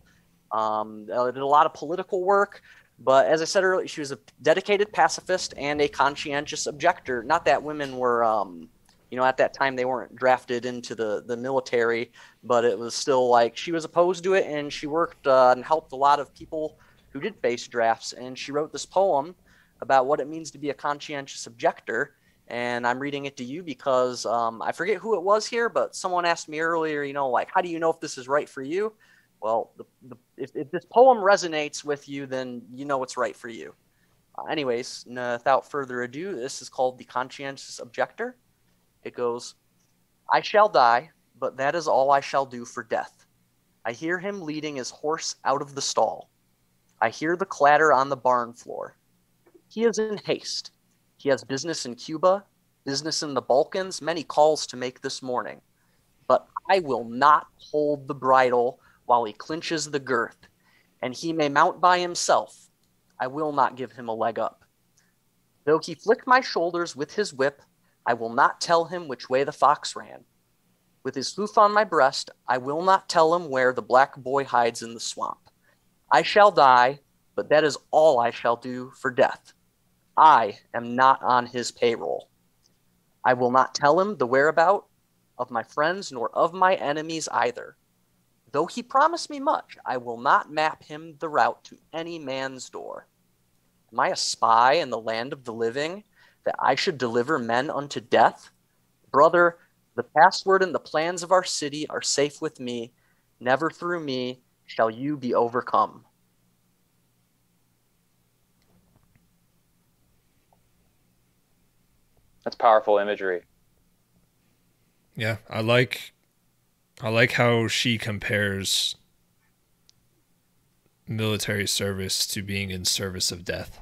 Did a lot of political work. But as I said earlier, she was a dedicated pacifist and a conscientious objector. Not that women were, at that time they weren't drafted into the military, but it was still like she was opposed to it, and she worked and helped a lot of people who did face drafts. And she wrote this poem about what it means to be a conscientious objector. And I'm reading it to you because I forget who it was here, but someone asked me earlier, how do you know if this is right for you? Well, if this poem resonates with you, then you know it's right for you. Anyways, without further ado, this is called The Conscientious Objector. It goes, I shall die, but that is all I shall do for death. I hear him leading his horse out of the stall. I hear the clatter on the barn floor. He is in haste. He has business in Cuba, business in the Balkans, many calls to make this morning. But I will not hold the bridle while he clinches the girth, and he may mount by himself. I will not give him a leg up. Though he flick my shoulders with his whip, I will not tell him which way the fox ran. With his hoof on my breast, I will not tell him where the black boy hides in the swamp. I shall die, but that is all I shall do for death. I am not on his payroll. I will not tell him the whereabout of my friends nor of my enemies either. Though he promise me much, I will not map him the route to any man's door. Am I a spy in the land of the living, that I should deliver men unto death? Brother, the password and the plans of our city are safe with me. Never through me shall you be overcome. That's powerful imagery. Yeah, I like how she compares military service to being in service of death.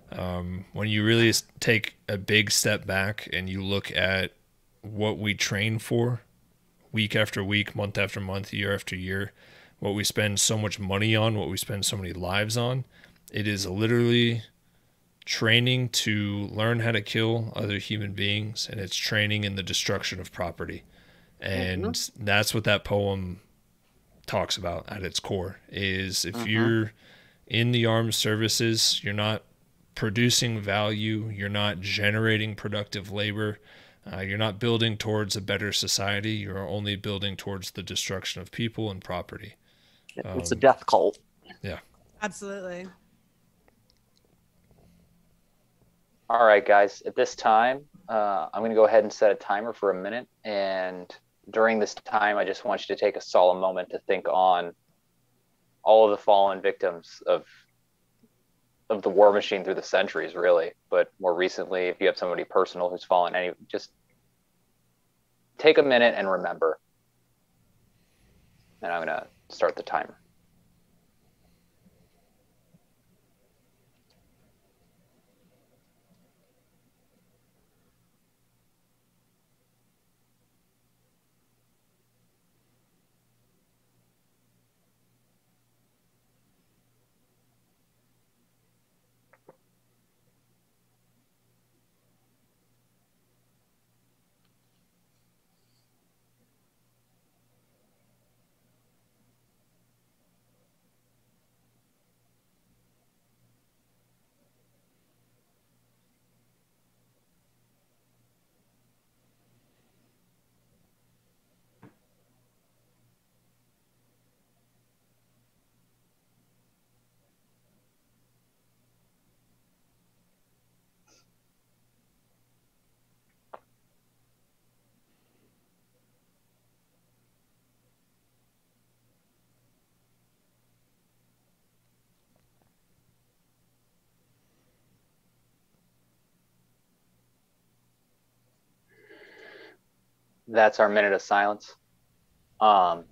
When you really take a big step back and you look at what we train for week after week, month after month, year after year, what we spend so much money on, what we spend so many lives on, it is literally training to learn how to kill other human beings, and it's training in the destruction of property. And that's what that poem talks about at its core, is if you're in the armed services, you're not producing value, you're not generating productive labor, you're not building towards a better society, you're only building towards the destruction of people and property. It's a death cult. Yeah. Absolutely. All right, guys, at this time, I'm going to go ahead and set a timer for a minute. And during this time, I just want you to take a solemn moment to think on all of the fallen victims of the war machine through the centuries, really. But more recently, if you have somebody personal who's fallen, just take a minute and remember. And I'm going to start the timer. That's our minute of silence. No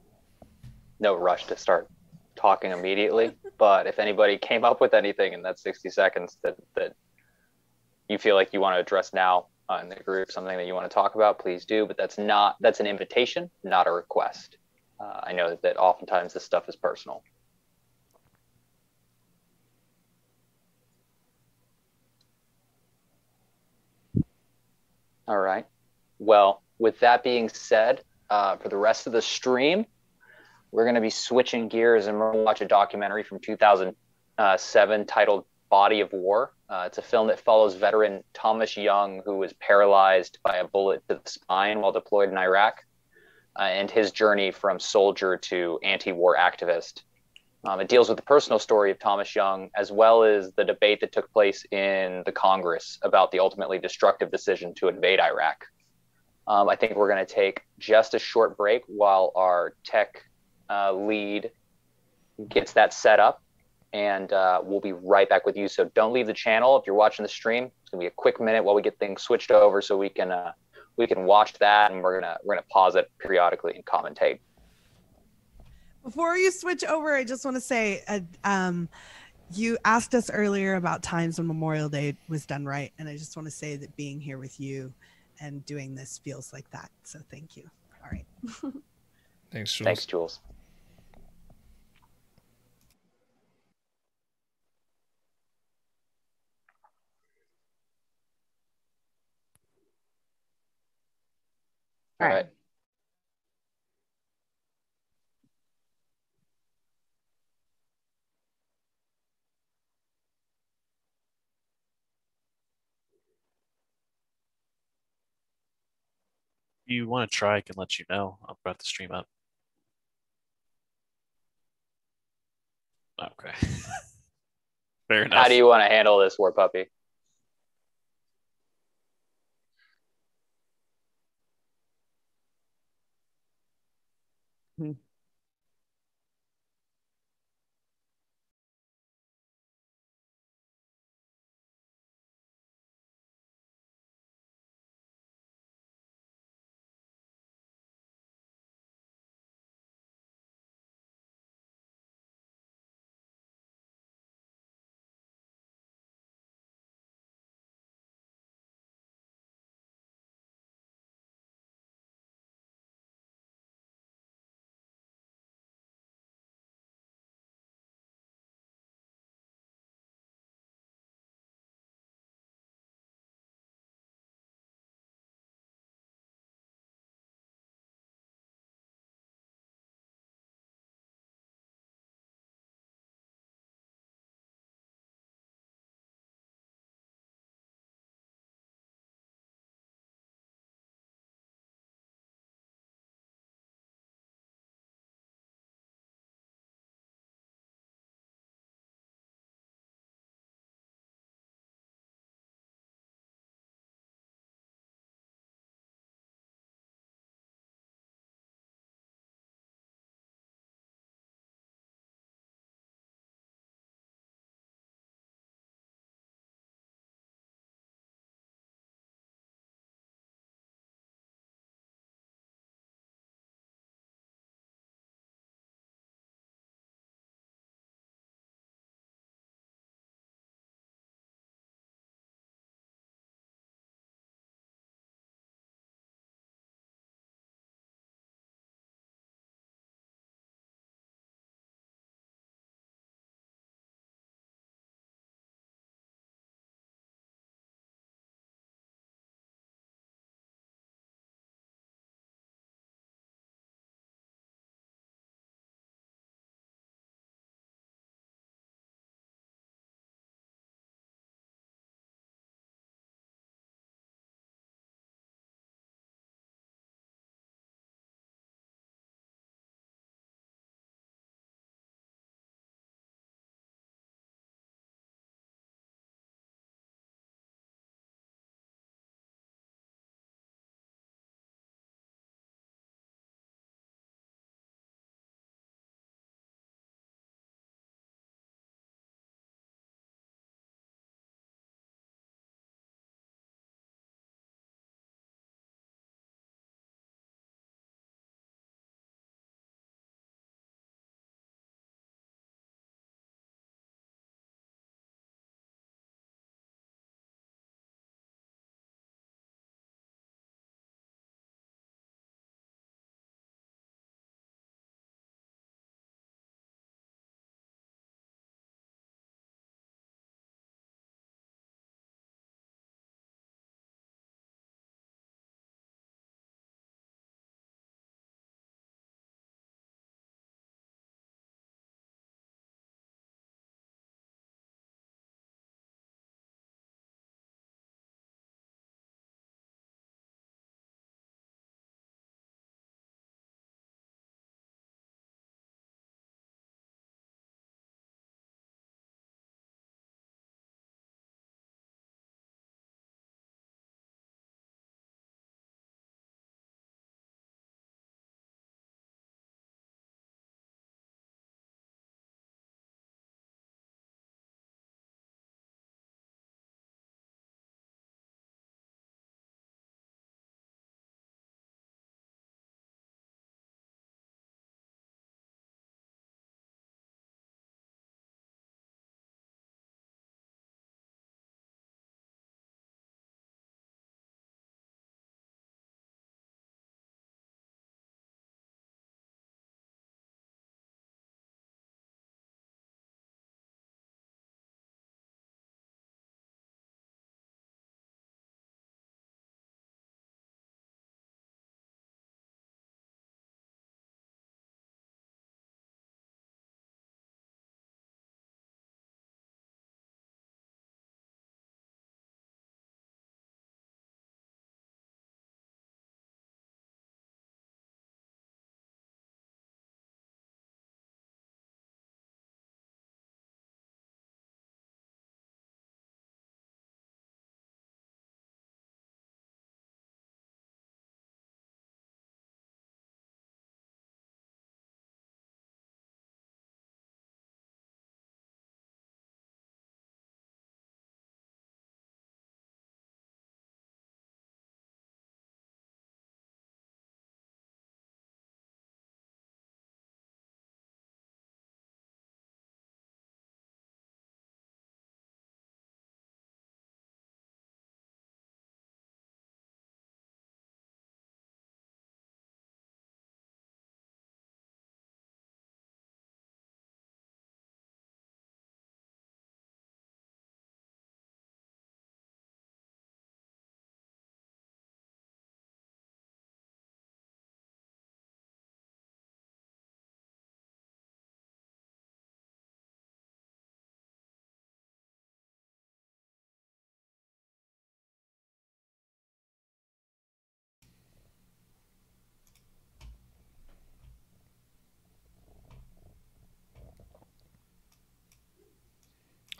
rush to start talking immediately, but if anybody came up with anything in that 60 seconds that you feel like you want to address now in the group, something that you want to talk about, please do. But that's an invitation, not a request. I know that oftentimes this stuff is personal. All right. Well, with that being said, for the rest of the stream, we're going to be switching gears and we're going to watch a documentary from 2007 titled Body of War. It's a film that follows veteran Thomas Young, who was paralyzed by a bullet to the spine while deployed in Iraq, and his journey from soldier to anti-war activist. It deals with the personal story of Thomas Young, as well as the debate that took place in the Congress about the ultimately destructive decision to invade Iraq. I think we're going to take just a short break while our tech lead gets that set up, and we'll be right back with you. So don't leave the channel if you're watching the stream. It's going to be a quick minute while we get things switched over so we can watch that, and we're gonna pause it periodically and commentate. Before you switch over, I just want to say, you asked us earlier about times when Memorial Day was done right, and I just want to say that being here with you and doing this feels like that. So thank you. All right. Thanks, Jules. Thanks, Jules. All right. If you want to try, I can let you know. I'll put the stream up. Okay. Fair enough. How do you want to handle this, War Puppy?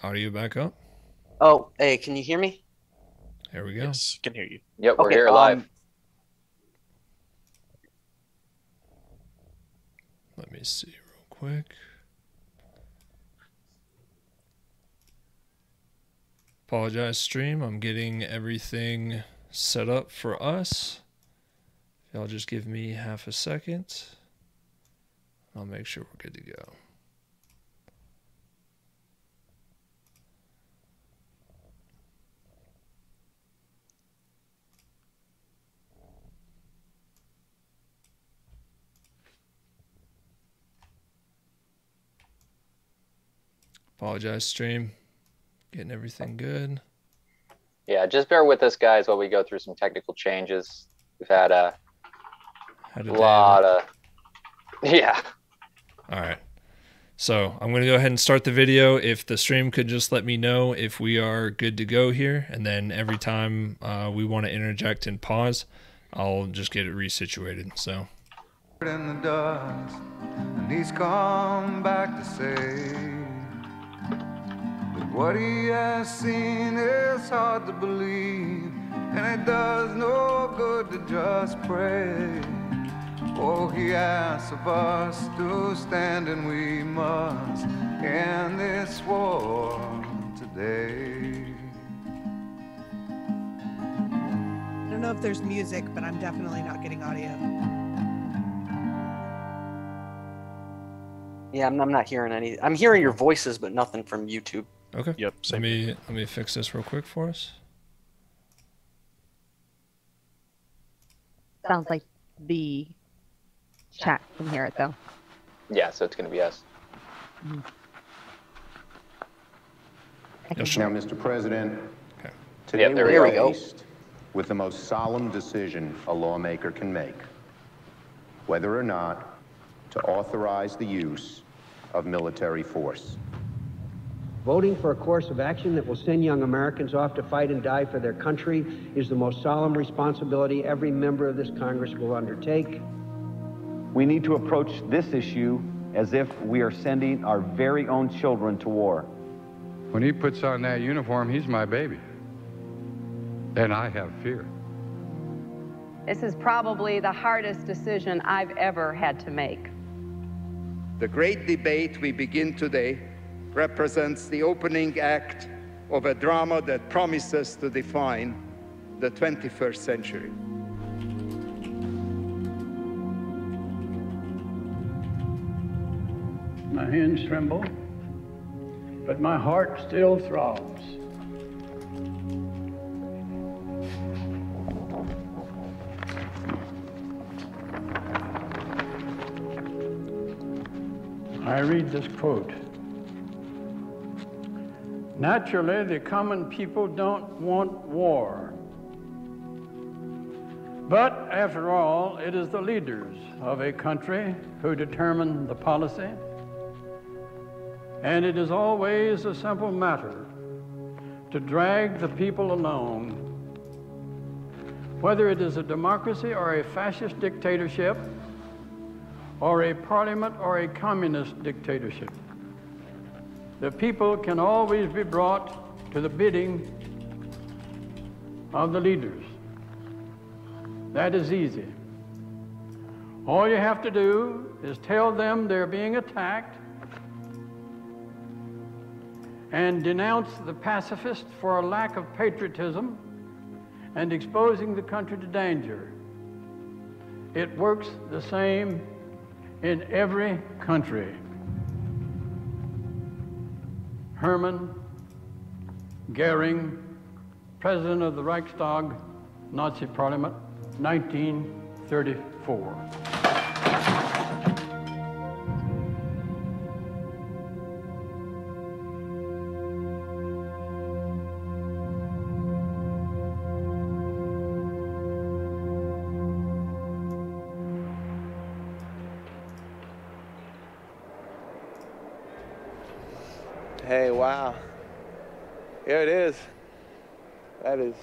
audio back up. Oh, hey, can you hear me? There we go. Yes, can hear you. Yep, we're Okay, here live. Let me see real quick. Apologize, stream. I'm getting everything set up for us. If y'all just give me half a second, I'll make sure we're good to go. Apologize, stream. Getting everything good. Yeah, just bear with us, guys, while we go through some technical changes. We've had a lot of... Yeah. All right. So I'm going to go ahead and start the video. If the stream could just let me know if we are good to go here. And then every time we want to interject and pause, I'll just get it resituated. So. In the dust, and he's come back to say that what he has seen is hard to believe, and it does no good to just pray. Oh, he asks of us to stand, and we must end this war today. I don't know if there's music, but I'm definitely not getting audio. Yeah, I'm not hearing any. I'm hearing your voices, but nothing from YouTube. Okay. Yep. Let me fix this real quick for us. Sounds like the chat can hear it though. Yeah, so it's going to be us. Yes, Now, Mr. President, Okay. today Yep, there we're we go. faced with the most solemn decision a lawmaker can make, whether or not to authorize the use of military force. Voting for a course of action that will send young Americans off to fight and die for their country is the most solemn responsibility every member of this Congress will undertake. We need to approach this issue as if we are sending our very own children to war. When he puts on that uniform, he's my baby. And I have fear. This is probably the hardest decision I've ever had to make. The great debate we begin today represents the opening act of a drama that promises to define the 21st century. My hands tremble, but my heart still throbs. I read this quote. Naturally, the common people don't want war. But after all, it is the leaders of a country who determine the policy. And it is always a simple matter to drag the people along. Whether it is a democracy or a fascist dictatorship, or a parliament or a communist dictatorship, the people can always be brought to the bidding of the leaders. That is easy. All you have to do is tell them they're being attacked and denounce the pacifists for a lack of patriotism and exposing the country to danger. It works the same in every country. Hermann Goering, President of the Reichstag, Nazi Parliament, 1934. Hey, wow. Here it is. That is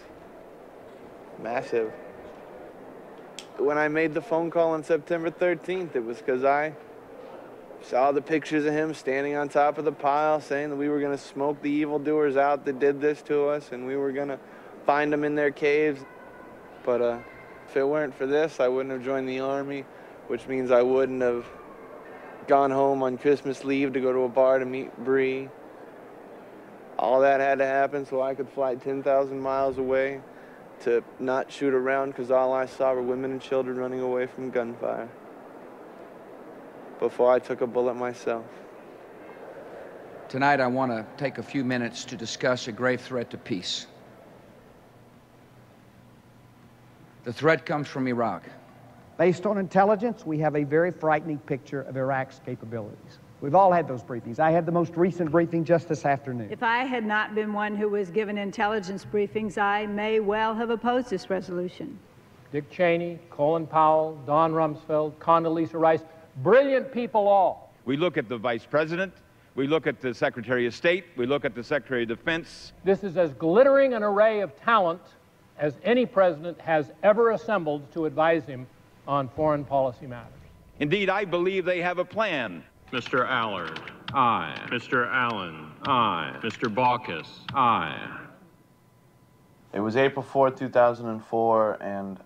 massive. When I made the phone call on September 13th, it was because I saw the pictures of him standing on top of the pile saying that we were going to smoke the evildoers out that did this to us and we were going to find them in their caves. But if it weren't for this, I wouldn't have joined the Army, which means I wouldn't have gone home on Christmas leave to go to a bar to meet Bree. All that had to happen so I could fly 10,000 miles away to not shoot around because all I saw were women and children running away from gunfire before I took a bullet myself. Tonight I want to take a few minutes to discuss a grave threat to peace. The threat comes from Iraq. Based on intelligence, we have a very frightening picture of Iraq's capabilities. We've all had those briefings. I had the most recent briefing just this afternoon. If I had not been one who was given intelligence briefings, I may well have opposed this resolution. Dick Cheney, Colin Powell, Don Rumsfeld, Condoleezza Rice, brilliant people all. We look at the Vice President, we look at the Secretary of State, we look at the Secretary of Defense. This is as glittering an array of talent as any president has ever assembled to advise him on foreign policy matters. Indeed, I believe they have a plan. Mr. Allard, aye. Mr. Allen, aye. Mr. Baucus, aye. It was April 4th, 2004, and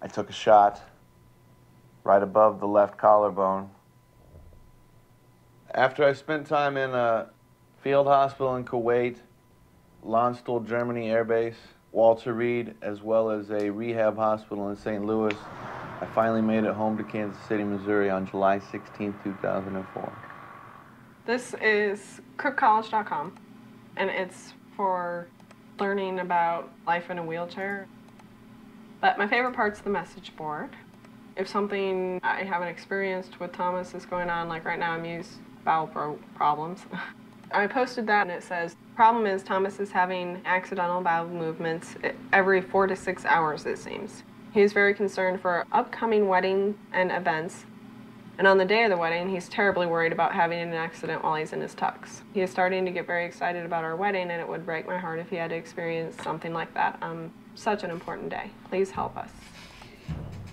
I took a shot right above the left collarbone. After I spent time in a field hospital in Kuwait, Landstuhl, Germany Air Base, Walter Reed, as well as a rehab hospital in St. Louis, I finally made it home to Kansas City, Missouri on July 16, 2004. This is CrookCollege.com, and it's for learning about life in a wheelchair. But my favorite part's the message board. If something I haven't experienced with Thomas is going on, like right now I'm used bowel problems, I posted that and it says, problem is Thomas is having accidental bowel movements every 4 to 6 hours, it seems. He is very concerned for upcoming wedding and events, and on the day of the wedding, he's terribly worried about having an accident while he's in his tux. He is starting to get very excited about our wedding, and it would break my heart if he had to experience something like that on such an important day. Please help us.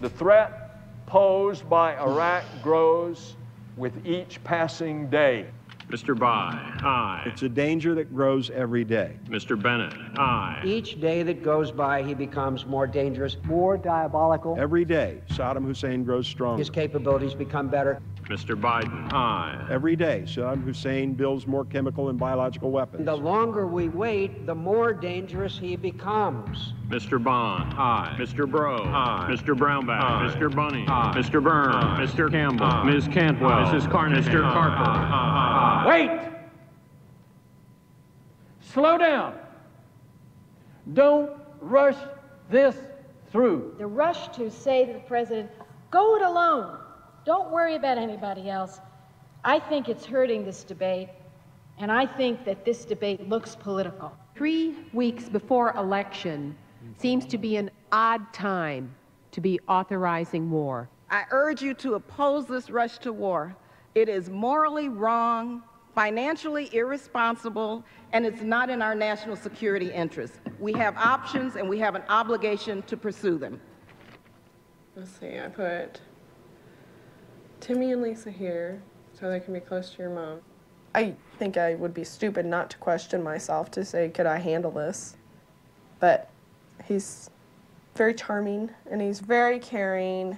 The threat posed by Iraq grows with each passing day. Mr. Bai, aye. It's a danger that grows every day. Mr. Bennett, aye. Each day that goes by, he becomes more dangerous, more diabolical. Every day, Saddam Hussein grows stronger. His capabilities become better. Mr. Biden, aye. Every day, Saddam Hussein builds more chemical and biological weapons. The longer we wait, the more dangerous he becomes. Mr. Bond, aye. Mr. Bro, aye. Mr. Brownback, Aye. Mr. Bunny, Aye. Mr. Byrne, Aye. Mr. Campbell, Aye. Ms. Cantwell, Aye. Mrs. Carnahan, Mr. Carper. Wait! Slow down. Don't rush this through. The rush to say to the president, go it alone. Don't worry about anybody else. I think it's hurting this debate, and I think that this debate looks political. 3 weeks before election seems to be an odd time to be authorizing war. I urge you to oppose this rush to war. It is morally wrong, financially irresponsible, and it's not in our national security interest. We have options, and we have an obligation to pursue them. Let's see, I put Timmy and Lisa here so they can be close to your mom. I think I would be stupid not to question myself to say, could I handle this? But he's very charming and he's very caring.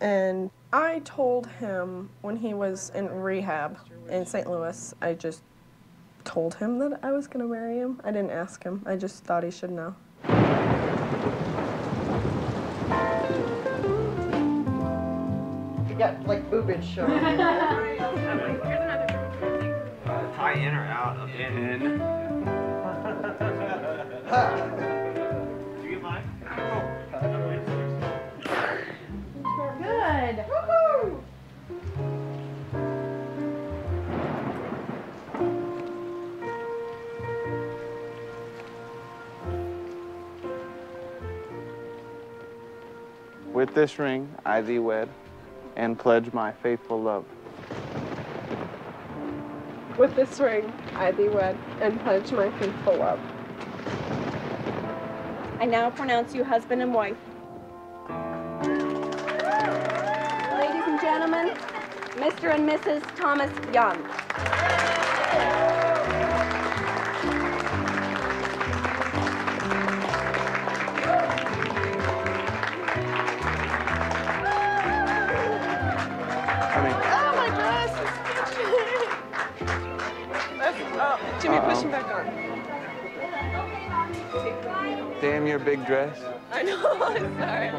And I told him when he was in rehab in St. Louis, I just told him that I was going to marry him. I didn't ask him. I just thought he should know. You got like boobage showing. Tie in or out of in. Did you get mine? Good. Woohoo! With this ring, I thee wed, and pledge my faithful love. With this ring, I thee wed, and pledge my faithful love. I now pronounce you husband and wife. Ladies and gentlemen, Mr. and Mrs. Thomas Young. Oh, my dress is Jimmy, push him back on. Damn your big dress. I know, I'm sorry.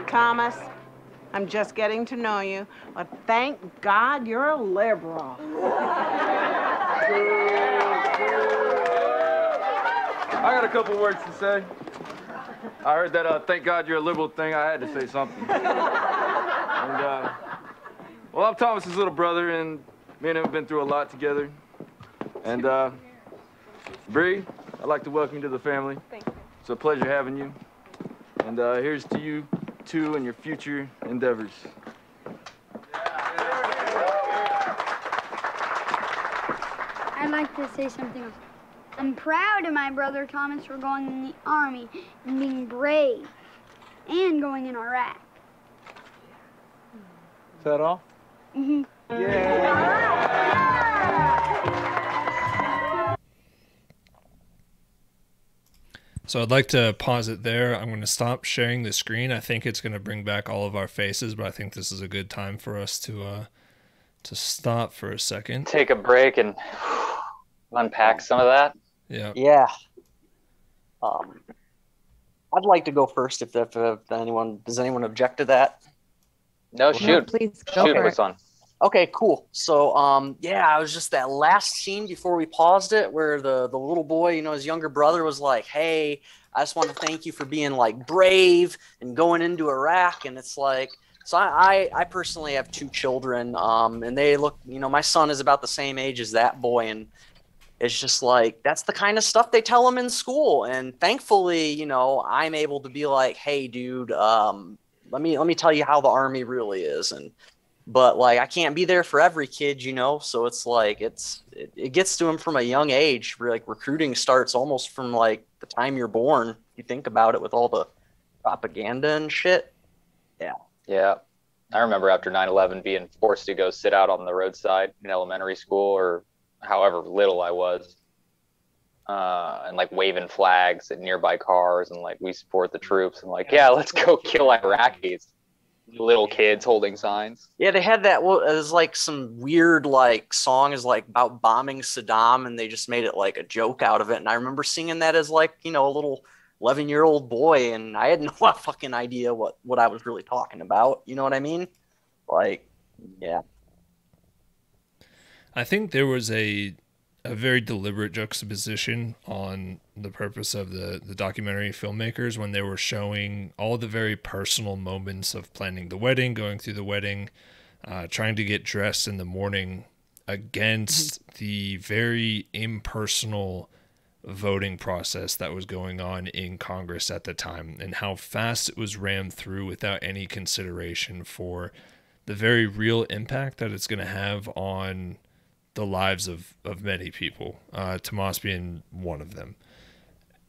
Thomas, I'm just getting to know you, but thank God you're a liberal. I got a couple words to say. I heard that thank God you're a liberal thing. I had to say something. And, well, I'm Thomas's little brother, and me and him have been through a lot together. And, Bree, I'd like to welcome you to the family. Thank you. It's a pleasure having you. And here's to you, too, and your future endeavors. I'd like to say something else. I'm proud of my brother Thomas for going in the Army and being brave and going in Iraq. Is that all? Mm-hmm. So I'd like to pause it there. I'm going to stop sharing the screen. I think it's going to bring back all of our faces, but I think this is a good time for us to stop for a second. Take a break and unpack some of that. Yeah. Yeah. I'd like to go first if anyone does anyone object to that? No, shoot. Please go for it. On. Okay, cool. So yeah, I was just that last scene before we paused it where the little boy, you know, his younger brother was like, "Hey, I just want to thank you for being like brave and going into Iraq." And it's like, so I personally have 2 children, and they look, you know, my son is about the same age as that boy, and it's just like, that's the kind of stuff they tell them in school. And thankfully, you know, I'm able to be like, "Hey, dude, let me tell you how the Army really is." But like, I can't be there for every kid, you know? So it's like, it gets to them from a young age. Like, recruiting starts almost from like the time you're born. You think about it with all the propaganda and shit. Yeah. Yeah. I remember after 9/11 being forced to go sit out on the roadside in elementary school, or however little I was, and like waving flags at nearby cars and like, "We support the troops," and like, "Yeah, let's go kill Iraqis." Little kids holding signs. Yeah, they had that. Well, it was like some weird like song is like about bombing Saddam, and they just made it like a joke out of it. And I remember singing that as like, you know, a little 11-year-old boy, and I had no fucking idea what I was really talking about. You know what I mean? Like, yeah. I think there was a very deliberate juxtaposition on the purpose of the documentary filmmakers when they were showing all the very personal moments of planning the wedding, going through the wedding, trying to get dressed in the morning, against the very impersonal voting process that was going on in Congress at the time, and how fast it was rammed through without any consideration for the very real impact that it's going to have on the lives of many people, Tomas being one of them.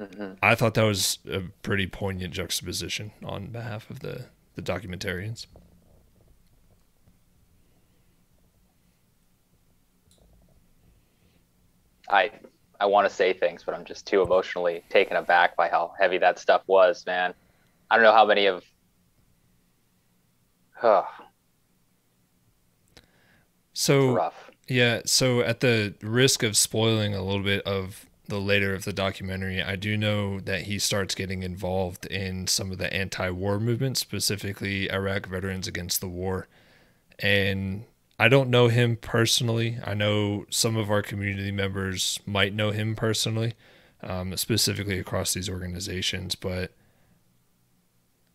Mm-hmm. I thought that was a pretty poignant juxtaposition on behalf of the documentarians. I want to say things, but I'm just too emotionally taken aback by how heavy that stuff was, man. I don't know how many of... So rough. Yeah, so at the risk of spoiling a little bit of the later of the documentary, I do know that he starts getting involved in some of the anti-war movement, specifically Iraq Veterans Against the War. And I don't know him personally. I know some of our community members might know him personally, specifically across these organizations, but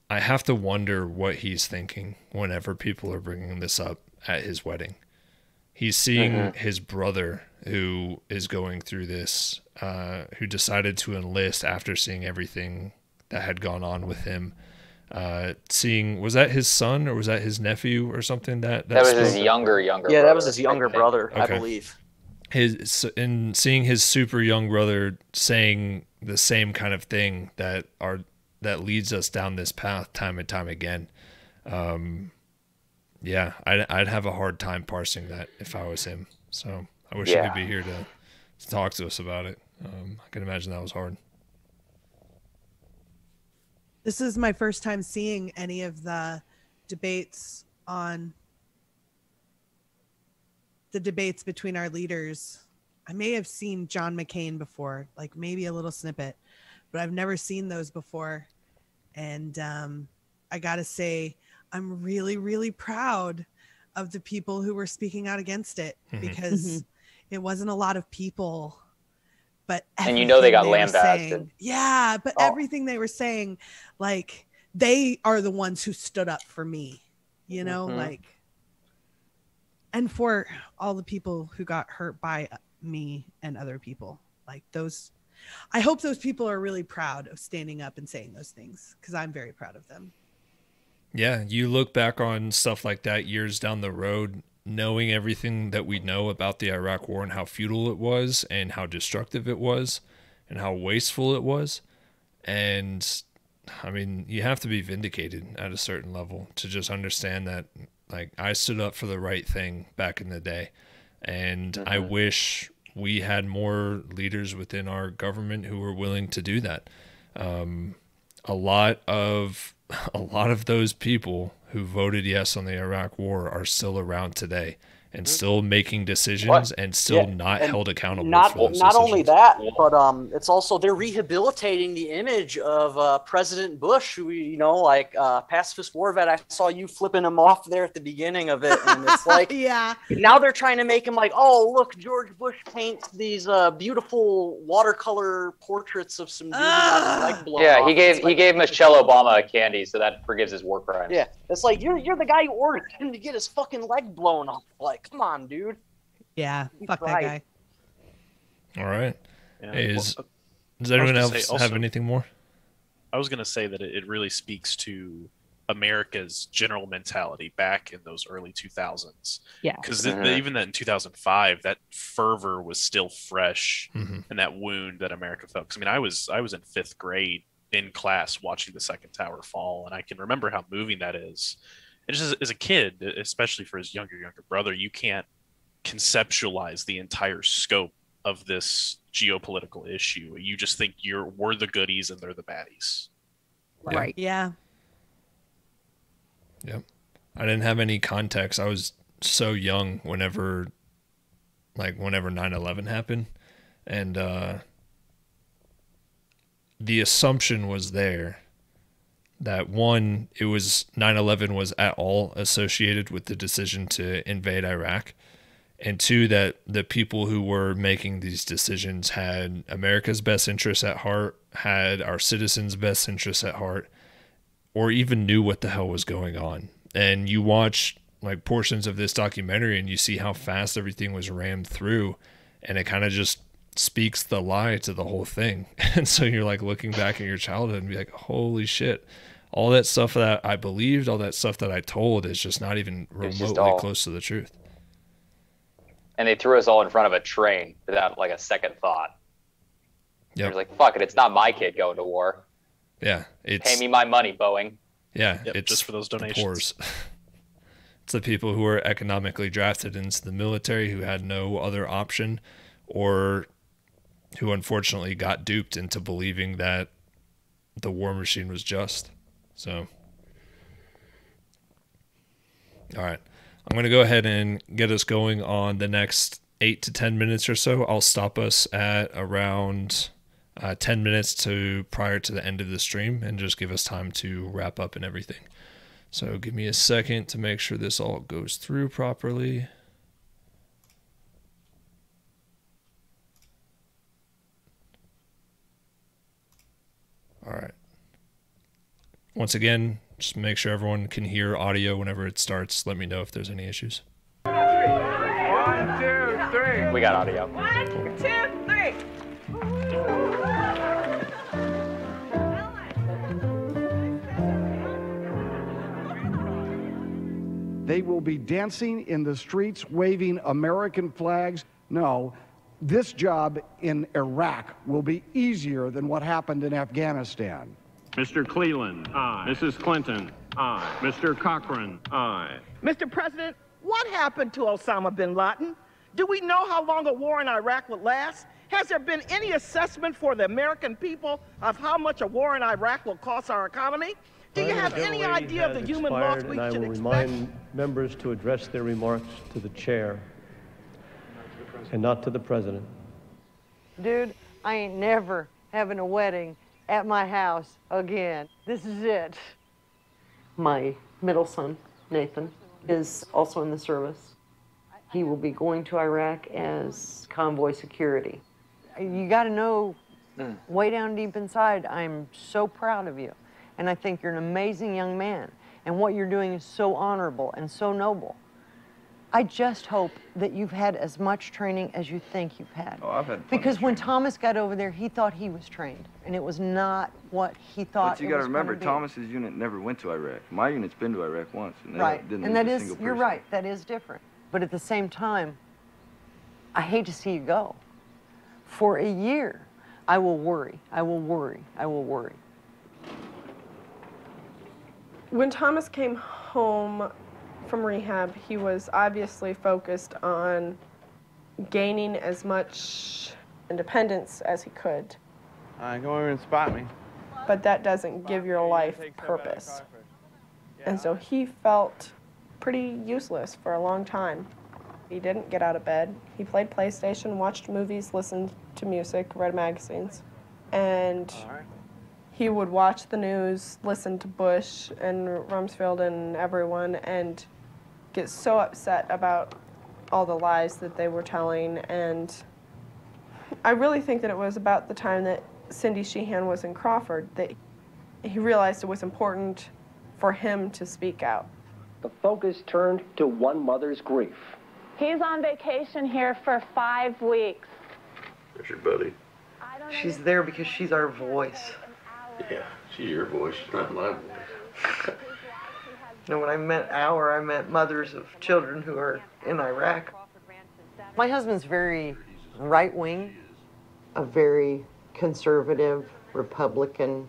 I have to wonder what he's thinking whenever people are bringing this up at his wedding. He's seeing his brother, who is going through this, who decided to enlist after seeing everything that had gone on with him. Was that his son or was that his nephew or something? That was his younger Yeah, brother, that was his younger brother, I Okay. believe. And seeing his super young brother saying the same kind of thing that leads us down this path time and time again. yeah, I'd have a hard time parsing that if I was him. So I wish he could be here to talk to us about it. I can imagine that was hard. This is my first time seeing any of the debates between our leaders. I may have seen John McCain before, like maybe a little snippet, but I've never seen those before. And I gotta say, I'm really, really proud of the people who were speaking out against it, because it wasn't a lot of people, but and you know they got lambasted. Yeah, but everything they were saying, like, they are the ones who stood up for me, you know, like, and for all the people who got hurt by me and other people, like those. I hope those people are really proud of standing up and saying those things, because I'm very proud of them. Yeah, you look back on stuff like that years down the road, knowing everything that we know about the Iraq War and how futile it was and how destructive it was and how wasteful it was. And I mean, you have to be vindicated at a certain level to just understand that, like, I stood up for the right thing back in the day. And I wish we had more leaders within our government who were willing to do that. A lot of those people who voted yes on the Iraq War are still around today and still making decisions and still not held accountable for those not decisions. only that, but it's also they're rehabilitating the image of President Bush, who, you know, like pacifist war vet. I saw you flipping him off there at the beginning of it, and it's like, yeah. Now they're trying to make him like, oh, look, George Bush paints these beautiful watercolor portraits of some dude who got his leg blown off. He gave Michelle Obama a candy, so that forgives his war crimes. Yeah, it's like you're the guy who ordered him to get his fucking leg blown off. Like, come on, dude. Yeah, fuck that guy. All right. Yeah. Hey, does anyone else have anything more? I was going to say that it really speaks to America's general mentality back in those early 2000s. Yeah. Because even that in 2005, that fervor was still fresh, and that wound that America felt. 'Cause, I mean, I was in 5th grade in class watching the second tower fall, and I can remember how moving that is. And just as a kid, especially for his younger brother, you can't conceptualize the entire scope of this geopolitical issue. You just think we're the goodies and they're the baddies. Right. Yeah. Yep. I didn't have any context. I was so young whenever 9/11 happened. And the assumption was there that, one, it was 9/11 was at all associated with the decision to invade Iraq. And two, that the people who were making these decisions had America's best interests at heart, had our citizens' best interests at heart, or even knew what the hell was going on. And you watch like portions of this documentary and you see how fast everything was rammed through, and it kind of just speaks the lie to the whole thing. And so you're like looking back at your childhood and be like, holy shit, all that stuff that I believed, all that stuff that I told is just not even remotely close to the truth. And they threw us all in front of a train without like a second thought. Yep. They're like, fuck it, it's not my kid going to war. Yeah. Pay me my money, Boeing. Yeah. Yep, it's just for those donations. The poors. It's the people who were economically drafted into the military who had no other option, or who unfortunately got duped into believing that the war machine was just. So, all right. I'm going to go ahead and get us going on the next 8 to 10 minutes or so. I'll stop us at around 10 minutes prior to the end of the stream and just give us time to wrap up and everything. So give me a second to make sure this all goes through properly. All right. Once again, just make sure everyone can hear audio whenever it starts. Let me know if there's any issues. 1, 2, 3. We got audio. 1, 2, 3. They will be dancing in the streets, waving American flags. No, this job in Iraq will be easier than what happened in Afghanistan. Mr. Cleland. Aye. Mrs. Clinton. Aye. Mr. Cochran, aye. Mr. President, what happened to Osama bin Laden? Do we know how long a war in Iraq would last? Has there been any assessment for the American people of how much a war in Iraq will cost our economy? Do you have any idea of the human loss we should expect? I will remind members to address their remarks to the chair and not to the president. Dude, I ain't never having a wedding at my house again. This is it. My middle son, Nathan, is also in the service. He will be going to Iraq as convoy security. You got to know, way down deep inside, I'm so proud of you. And I think you're an amazing young man. And what you're doing is so honorable and so noble. I just hope that you've had as much training as you think you've had. Oh, I've had Because when Thomas got over there, he thought he was trained. And it was not what he thought. But you got to remember, Thomas's unit never went to Iraq. My unit's been to Iraq once. And Right, didn't and lose that a is, single you're person. right, that is different. But at the same time, I hate to see you go. For a year, I will worry, I will worry, I will worry. When Thomas came home from rehab, he was obviously focused on gaining as much independence as he could. Come over and spot me. But that doesn't give your life purpose. And so he felt pretty useless for a long time. He didn't get out of bed. He played PlayStation, watched movies, listened to music, read magazines. And he would watch the news, listen to Bush and Rumsfeld and everyone, and get so upset about all the lies that they were telling. And I really think that it was about the time that Cindy Sheehan was in Crawford that he realized it was important for him to speak out. The focus turned to one mother's grief. He's on vacation here for 5 weeks. There's your buddy. She's there because she's our voice. Yeah, she's your voice, she's not my voice. You know, when I meant our, I meant mothers of children who are in Iraq. My husband's very right-wing, a very conservative Republican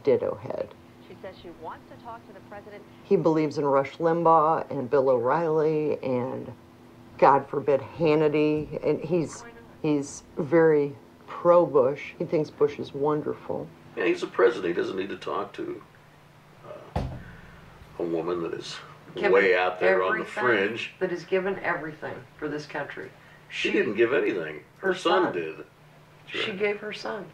ditto head. She says she wants to talk to the president. He believes in Rush Limbaugh and Bill O'Reilly and, God forbid, Hannity. And he's very pro-Bush. He thinks Bush is wonderful. Yeah, he's a president. He doesn't need to talk to a woman that is way out there on the fringe. That has given everything for this country. She didn't give anything. Her son did. She gave her son.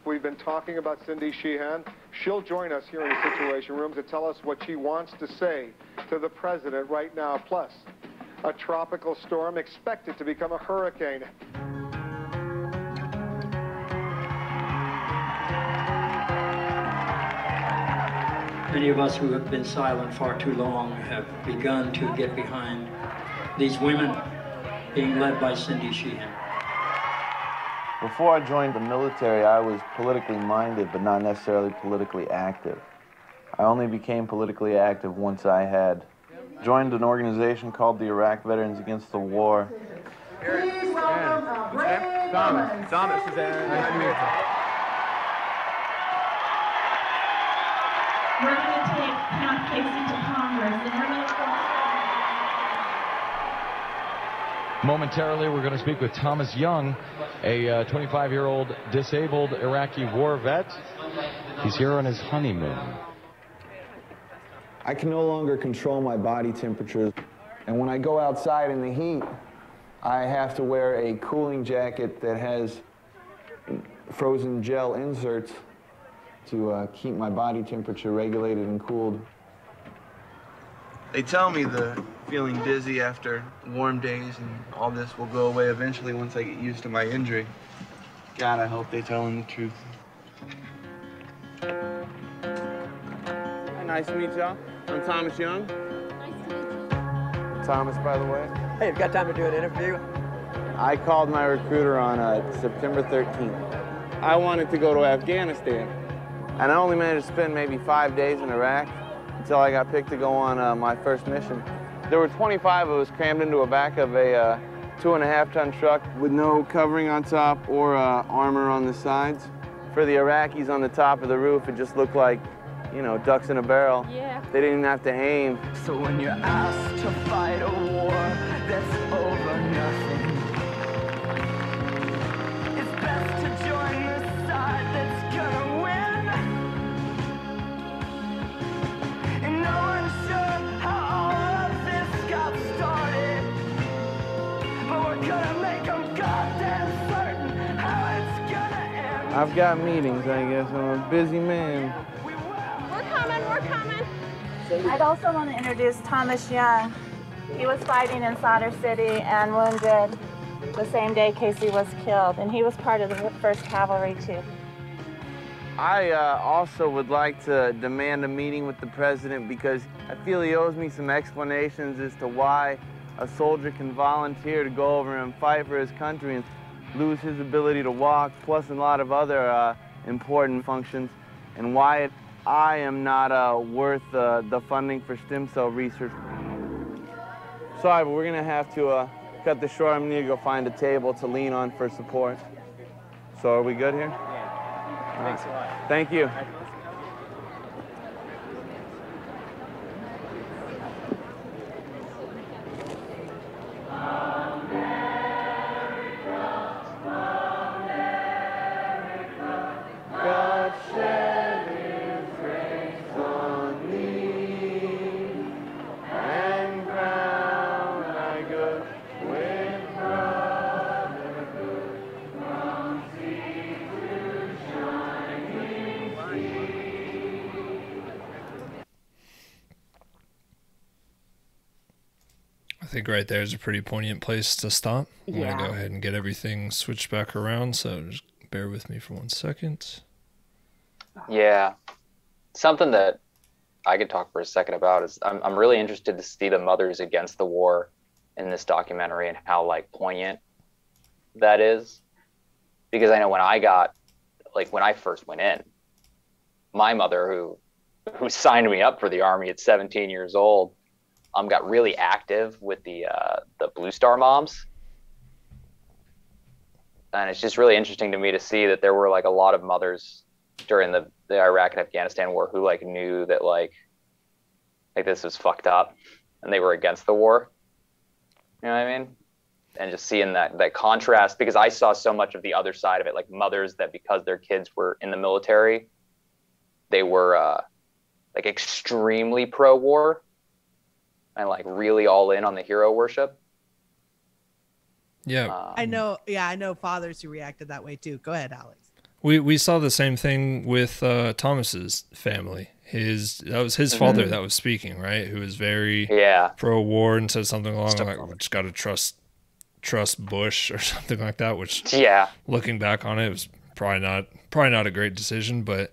We've been talking about Cindy Sheehan. She'll join us here in the Situation Room to tell us what she wants to say to the president right now. Plus, a tropical storm expected to become a hurricane. Many of us who have been silent far too long have begun to get behind these women being led by Cindy Sheehan. Before I joined the military, I was politically minded, but not necessarily politically active. I only became politically active once I had joined an organization called the Iraq Veterans Against the War. Please welcome a brave woman. Thomas, Suzanne. Nice to meet you. We're going to take Pat Casey to Congress, and we're going to... Momentarily, we're going to speak with Thomas Young, a 25-year-old disabled Iraqi war vet. He's here on his honeymoon. I can no longer control my body temperature, and when I go outside in the heat, I have to wear a cooling jacket that has frozen gel inserts to keep my body temperature regulated and cooled. They tell me the feeling dizzy after warm days and all this will go away eventually once I get used to my injury. God, I hope they're telling the truth. Nice to meet y'all. I'm Thomas Young. Nice to meet you. Thomas, by the way. Hey, you've got time to do an interview? I called my recruiter on September 13th. I wanted to go to Afghanistan, and I only managed to spend maybe 5 days in Iraq until I got picked to go on my first mission. There were 25 of us crammed into a back of a 2.5-ton truck with no covering on top or armor on the sides. For the Iraqis on the top of the roof, it just looked like you know, ducks in a barrel. Yeah. They didn't even have to aim. So when you're asked to fight a war that's over nothing, it's best to join the side that's gonna win. And no one's sure how all of this got started, but we're gonna make them goddamn certain how it's gonna end. I've got meetings, I guess. I'm a busy man. We're coming. I'd also want to introduce Thomas Young. He was fighting in Solder City and wounded the same day Casey was killed, and he was part of the 1st Cavalry too. I also would like to demand a meeting with the president because I feel he owes me some explanations as to why a soldier can volunteer to go over and fight for his country and lose his ability to walk, plus a lot of other important functions, and why I am not worth the funding for stem cell research. Sorry, but we're gonna have to cut this short. I'm gonna need to go find a table to lean on for support. So are we good here? Yeah. Thanks a lot. Thank you. God shed his grace on me and crown thy good with brotherhood from sea to shining sea. I think right there is a pretty poignant place to stop. I'm Yeah. going to go ahead and get everything switched back around, so just bear with me for 1 second. Yeah. Something that I could talk for a second about is I'm really interested to see the mothers against the war in this documentary and how like poignant that is. Because I know when I first went in, my mother who signed me up for the Army at 17 years old, got really active with the Blue Star moms. And it's just really interesting to me to see that there were like a lot of mothers during the Iraq and Afghanistan war who like knew that like this was fucked up and they were against the war. You know what I mean? And just seeing that contrast, because I saw so much of the other side of it, like mothers that because their kids were in the military, they were like extremely pro-war and like really all in on the hero worship. Yeah. I know fathers who reacted that way too. Go ahead, Alex. We saw the same thing with Thomas's family. That was his father that was speaking, right? Who was very pro-war and said something along like, "We just got to trust Bush" or something like that. Which, looking back on it, was probably not a great decision. But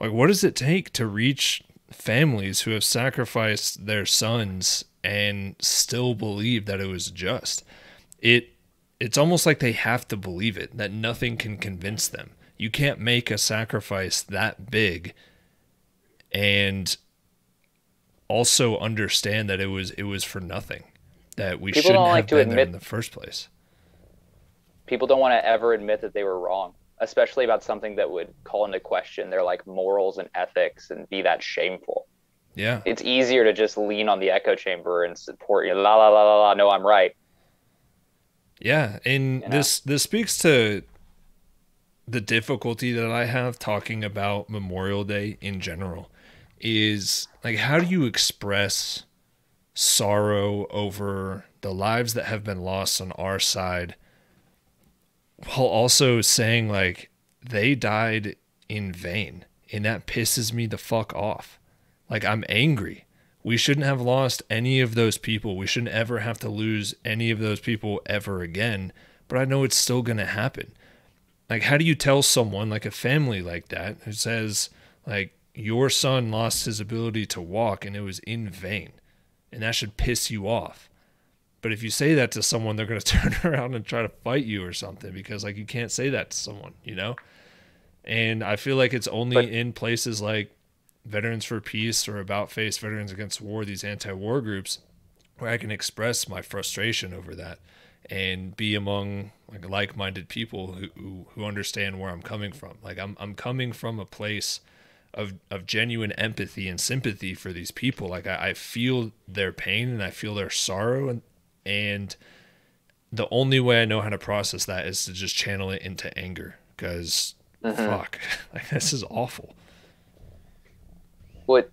like, what does it take to reach families who have sacrificed their sons and still believe that it was just? It's almost like they have to believe it, that nothing can convince them. You can't make a sacrifice that big and also understand that it was for nothing, that we shouldn't have been there in the first place. People don't want to ever admit that they were wrong, especially about something that would call into question their like morals and ethics and be that shameful. Yeah. It's easier to just lean on the echo chamber and support you. La la la la la. No, I'm right. Yeah, and this speaks to the difficulty that I have talking about Memorial Day in general. Is like, how do you express sorrow over the lives that have been lost on our side while also saying like they died in vain? And that pisses me the fuck off. Like, I'm angry. We shouldn't have lost any of those people. We shouldn't ever have to lose any of those people ever again. But I know it's still going to happen. Like, how do you tell someone, like a family like that, who says, like, your son lost his ability to walk and it was in vain, and that should piss you off? But if you say that to someone, they're going to turn around and try to fight you or something, because, like, you can't say that to someone, you know? And I feel like it's only in places like Veterans for Peace or About Face Veterans Against War, these anti-war groups, where I can express my frustration over that and be among like-minded people who understand where I'm coming from. Like, I'm coming from a place of genuine empathy and sympathy for these people. Like I feel their pain and I feel their sorrow, and the only way I know how to process that is to just channel it into anger, because fuck, like this is awful. What,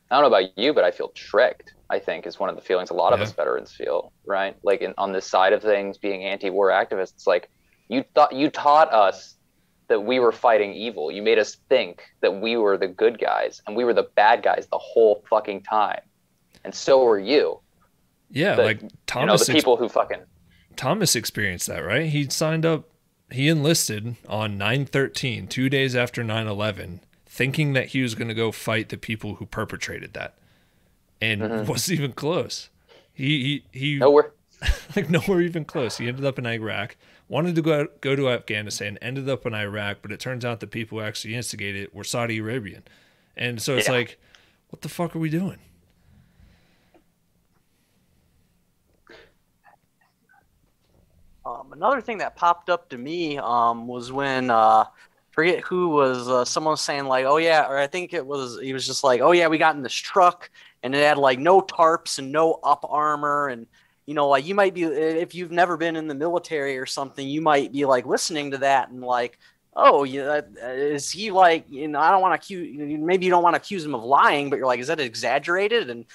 I don't know about you, but I feel tricked, I think, is one of the feelings a lot of us veterans feel, right? Like on this side of things, being anti-war activists, like you taught us that we were fighting evil. You made us think that we were the good guys and we were the bad guys the whole fucking time. And so were you. Yeah, like Thomas, the people who fucking... Thomas experienced that, right? He signed up, he enlisted on 9/13, 2 days after 9/11, thinking that he was going to go fight the people who perpetrated that. And wasn't even close. He nowhere. Like nowhere even close. He ended up in Iraq, wanted to go to Afghanistan, ended up in Iraq, but it turns out the people who actually instigated it were Saudi Arabian. And so it's like, what the fuck are we doing? Another thing that popped up to me was when forget who was someone was saying like, oh yeah, or I think he was just like, oh yeah, we got in this truck and it had like no tarps and no up armor, and you know, like you might be, if you've never been in the military or something, you might be like listening to that and like, oh yeah, is he like, you know, I don't want to accuse, maybe you don't want to accuse him of lying, but you're like, is that exaggerated? And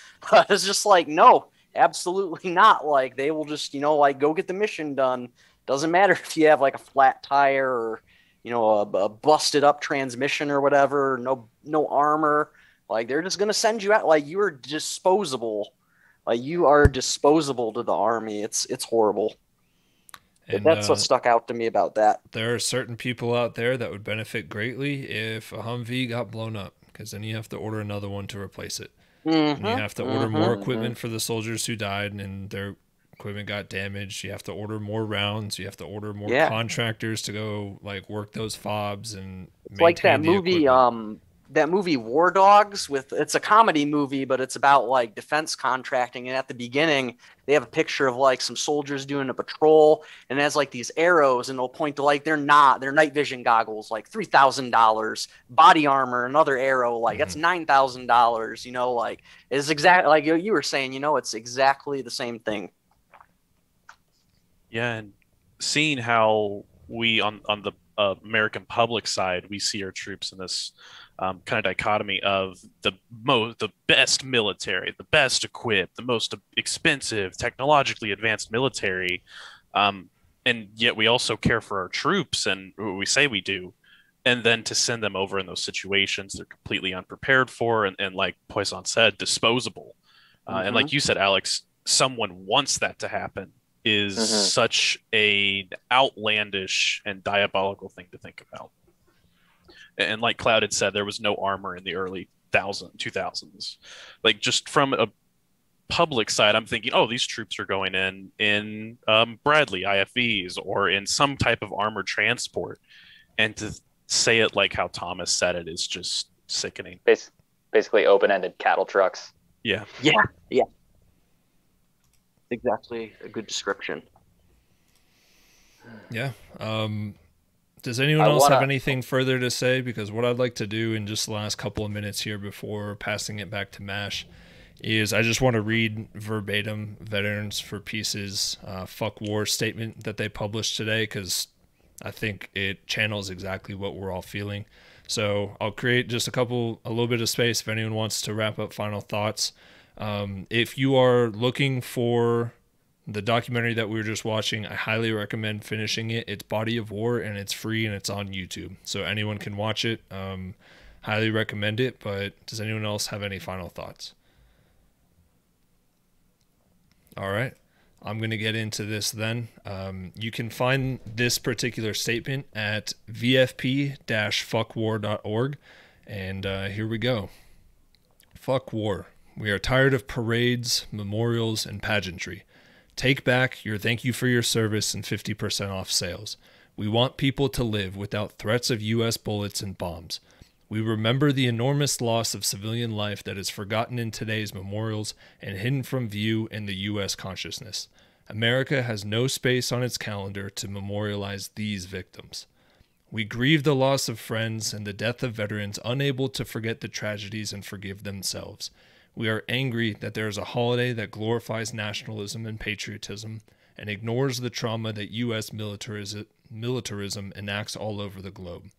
it's just like, no, absolutely not. Like they will just, you know, like go get the mission done. Doesn't matter if you have like a flat tire or, you know, a busted up transmission or whatever, no armor. Like they're just going to send you out. Like you are disposable. Like you are disposable to the Army. It's horrible. And that's what stuck out to me about that. There are certain people out there that would benefit greatly if a Humvee got blown up, because then you have to order another one to replace it. And you have to order more equipment for the soldiers who died and their equipment got damaged. You have to order more rounds. You have to order more contractors to go like work those fobs and it's like that movie that movie War Dogs, it's a comedy movie, but it's about like defense contracting, and at the beginning they have a picture of like some soldiers doing a patrol and it has like these arrows and they'll point to like their night vision goggles, like $3,000, body armor, another arrow, like that's $9,000, you know, like it's exactly like you were saying, you know, it's exactly the same thing. Yeah, and seeing how we on the American public side, we see our troops in this kind of dichotomy of the best military, the best equipped, the most expensive, technologically advanced military, and yet we also care for our troops, and we say we do, and then to send them over in those situations they're completely unprepared for, and like Poisson said, disposable. And like you said, Alex, someone wants that to happen is such a outlandish and diabolical thing to think about. And like Cloud had said, there was no armor in the early 2000s. Like just from a public side, I'm thinking, oh, these troops are going in Bradley IFVs or in some type of armored transport. And to say it like how Thomas said it is just sickening. Basically open-ended cattle trucks. Yeah. Yeah. Exactly a good description. Yeah. Does anyone else have anything further to say? Because what I'd like to do in just the last couple of minutes here before passing it back to MASH is I just want to read verbatim Veterans for Peace's fuck war statement that they published today, because I think it channels exactly what we're all feeling. So I'll create just a little bit of space if anyone wants to wrap up final thoughts. If you are looking for the documentary that we were just watching, I highly recommend finishing it. It's Body of War and it's free and it's on YouTube, so anyone can watch it. Highly recommend it. But does anyone else have any final thoughts? All right, I'm going to get into this then. You can find this particular statement at vfp-fuckwar.org, and here we go. Fuck war. We are tired of parades, memorials, and pageantry. Take back your thank you for your service and 50% off sales. We want people to live without threats of U.S. bullets and bombs. We remember the enormous loss of civilian life that is forgotten in today's memorials and hidden from view in the U.S. consciousness. America has no space on its calendar to memorialize these victims. We grieve the loss of friends and the death of veterans unable to forget the tragedies and forgive themselves. We are angry that there is a holiday that glorifies nationalism and patriotism and ignores the trauma that U.S. militarism enacts all over the globe.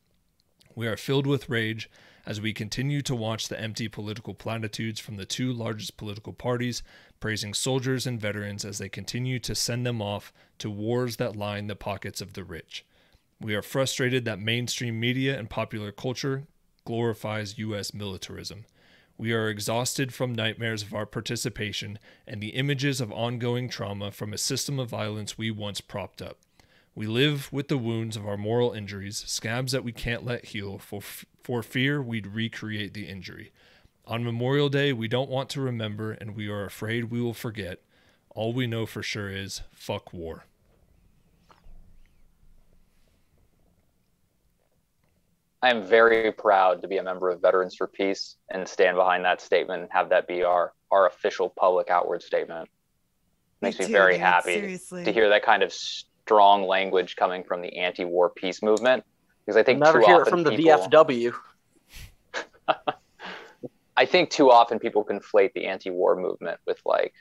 We are filled with rage as we continue to watch the empty political platitudes from the two largest political parties praising soldiers and veterans as they continue to send them off to wars that line the pockets of the rich. We are frustrated that mainstream media and popular culture glorifies U.S. militarism. We are exhausted from nightmares of our participation and the images of ongoing trauma from a system of violence we once propped up. We live with the wounds of our moral injuries, scabs that we can't let heal for fear we'd recreate the injury. On Memorial Day, we don't want to remember and we are afraid we will forget. All we know for sure is, fuck war. I am very proud to be a member of Veterans for Peace and stand behind that statement and have that be our official public outward statement. Makes me very happy to hear that kind of strong language coming from the anti-war peace movement, because I think never too hear often it from the people, VFW. I think too often people conflate the anti-war movement with like,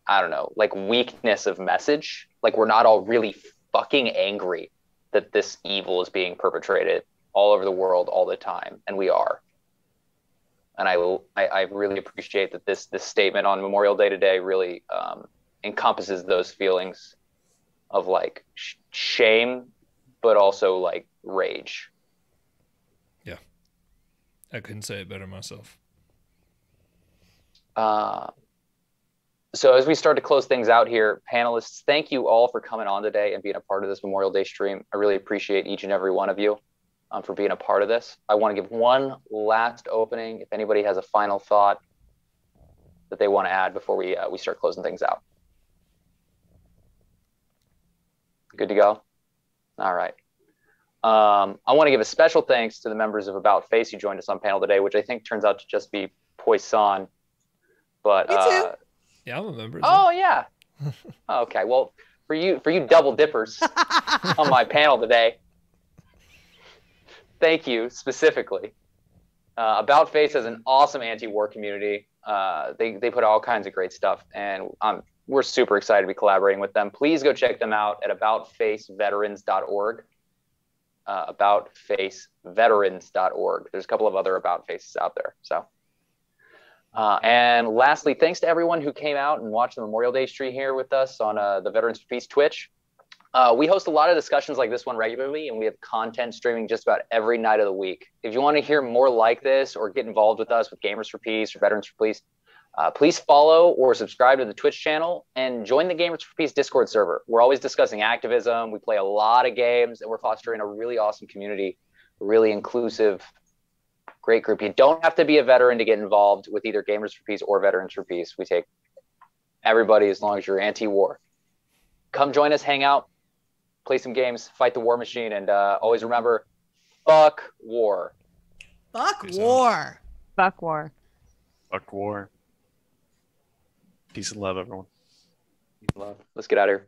I don't know, like weakness of message. Like we're not all really fucking angry that this evil is being perpetrated all over the world all the time, and we are. And I really appreciate that this statement on Memorial Day today really encompasses those feelings of like shame, but also like rage. Yeah, I couldn't say it better myself. So as we start to close things out here, panelists, thank you all for coming on today and being a part of this Memorial Day stream. I really appreciate each and every one of you for being a part of this. I want to give one last opening if anybody has a final thought that they want to add before we start closing things out. Good to go? All right. I want to give a special thanks to the members of About Face who joined us on panel today, which I think turns out to just be Poisson. But Me too. Yeah, I'm a member. Oh yeah. Okay. Well, for you double dippers on my panel today, thank you specifically. About Face has an awesome anti-war community. They put all kinds of great stuff, and we're super excited to be collaborating with them. Please go check them out at aboutfaceveterans.org. Aboutfaceveterans.org. There's a couple of other About Faces out there. So. And lastly, thanks to everyone who came out and watched the Memorial Day stream here with us on the Veterans for Peace Twitch. We host a lot of discussions like this one regularly, and we have content streaming just about every night of the week. If you want to hear more like this or get involved with us with Gamers for Peace or Veterans for Peace, please follow or subscribe to the Twitch channel and join the Gamers for Peace Discord server. We're always discussing activism. We play a lot of games, and we're fostering a really awesome community, a really inclusive, great group. You don't have to be a veteran to get involved with either Gamers for Peace or Veterans for Peace. We take everybody as long as you're anti-war. Come join us, hang out, play some games, fight the war machine, and always remember, fuck war. Fuck war. Fuck war. Fuck war. Peace and love, everyone. Peace and love. Let's get out of here.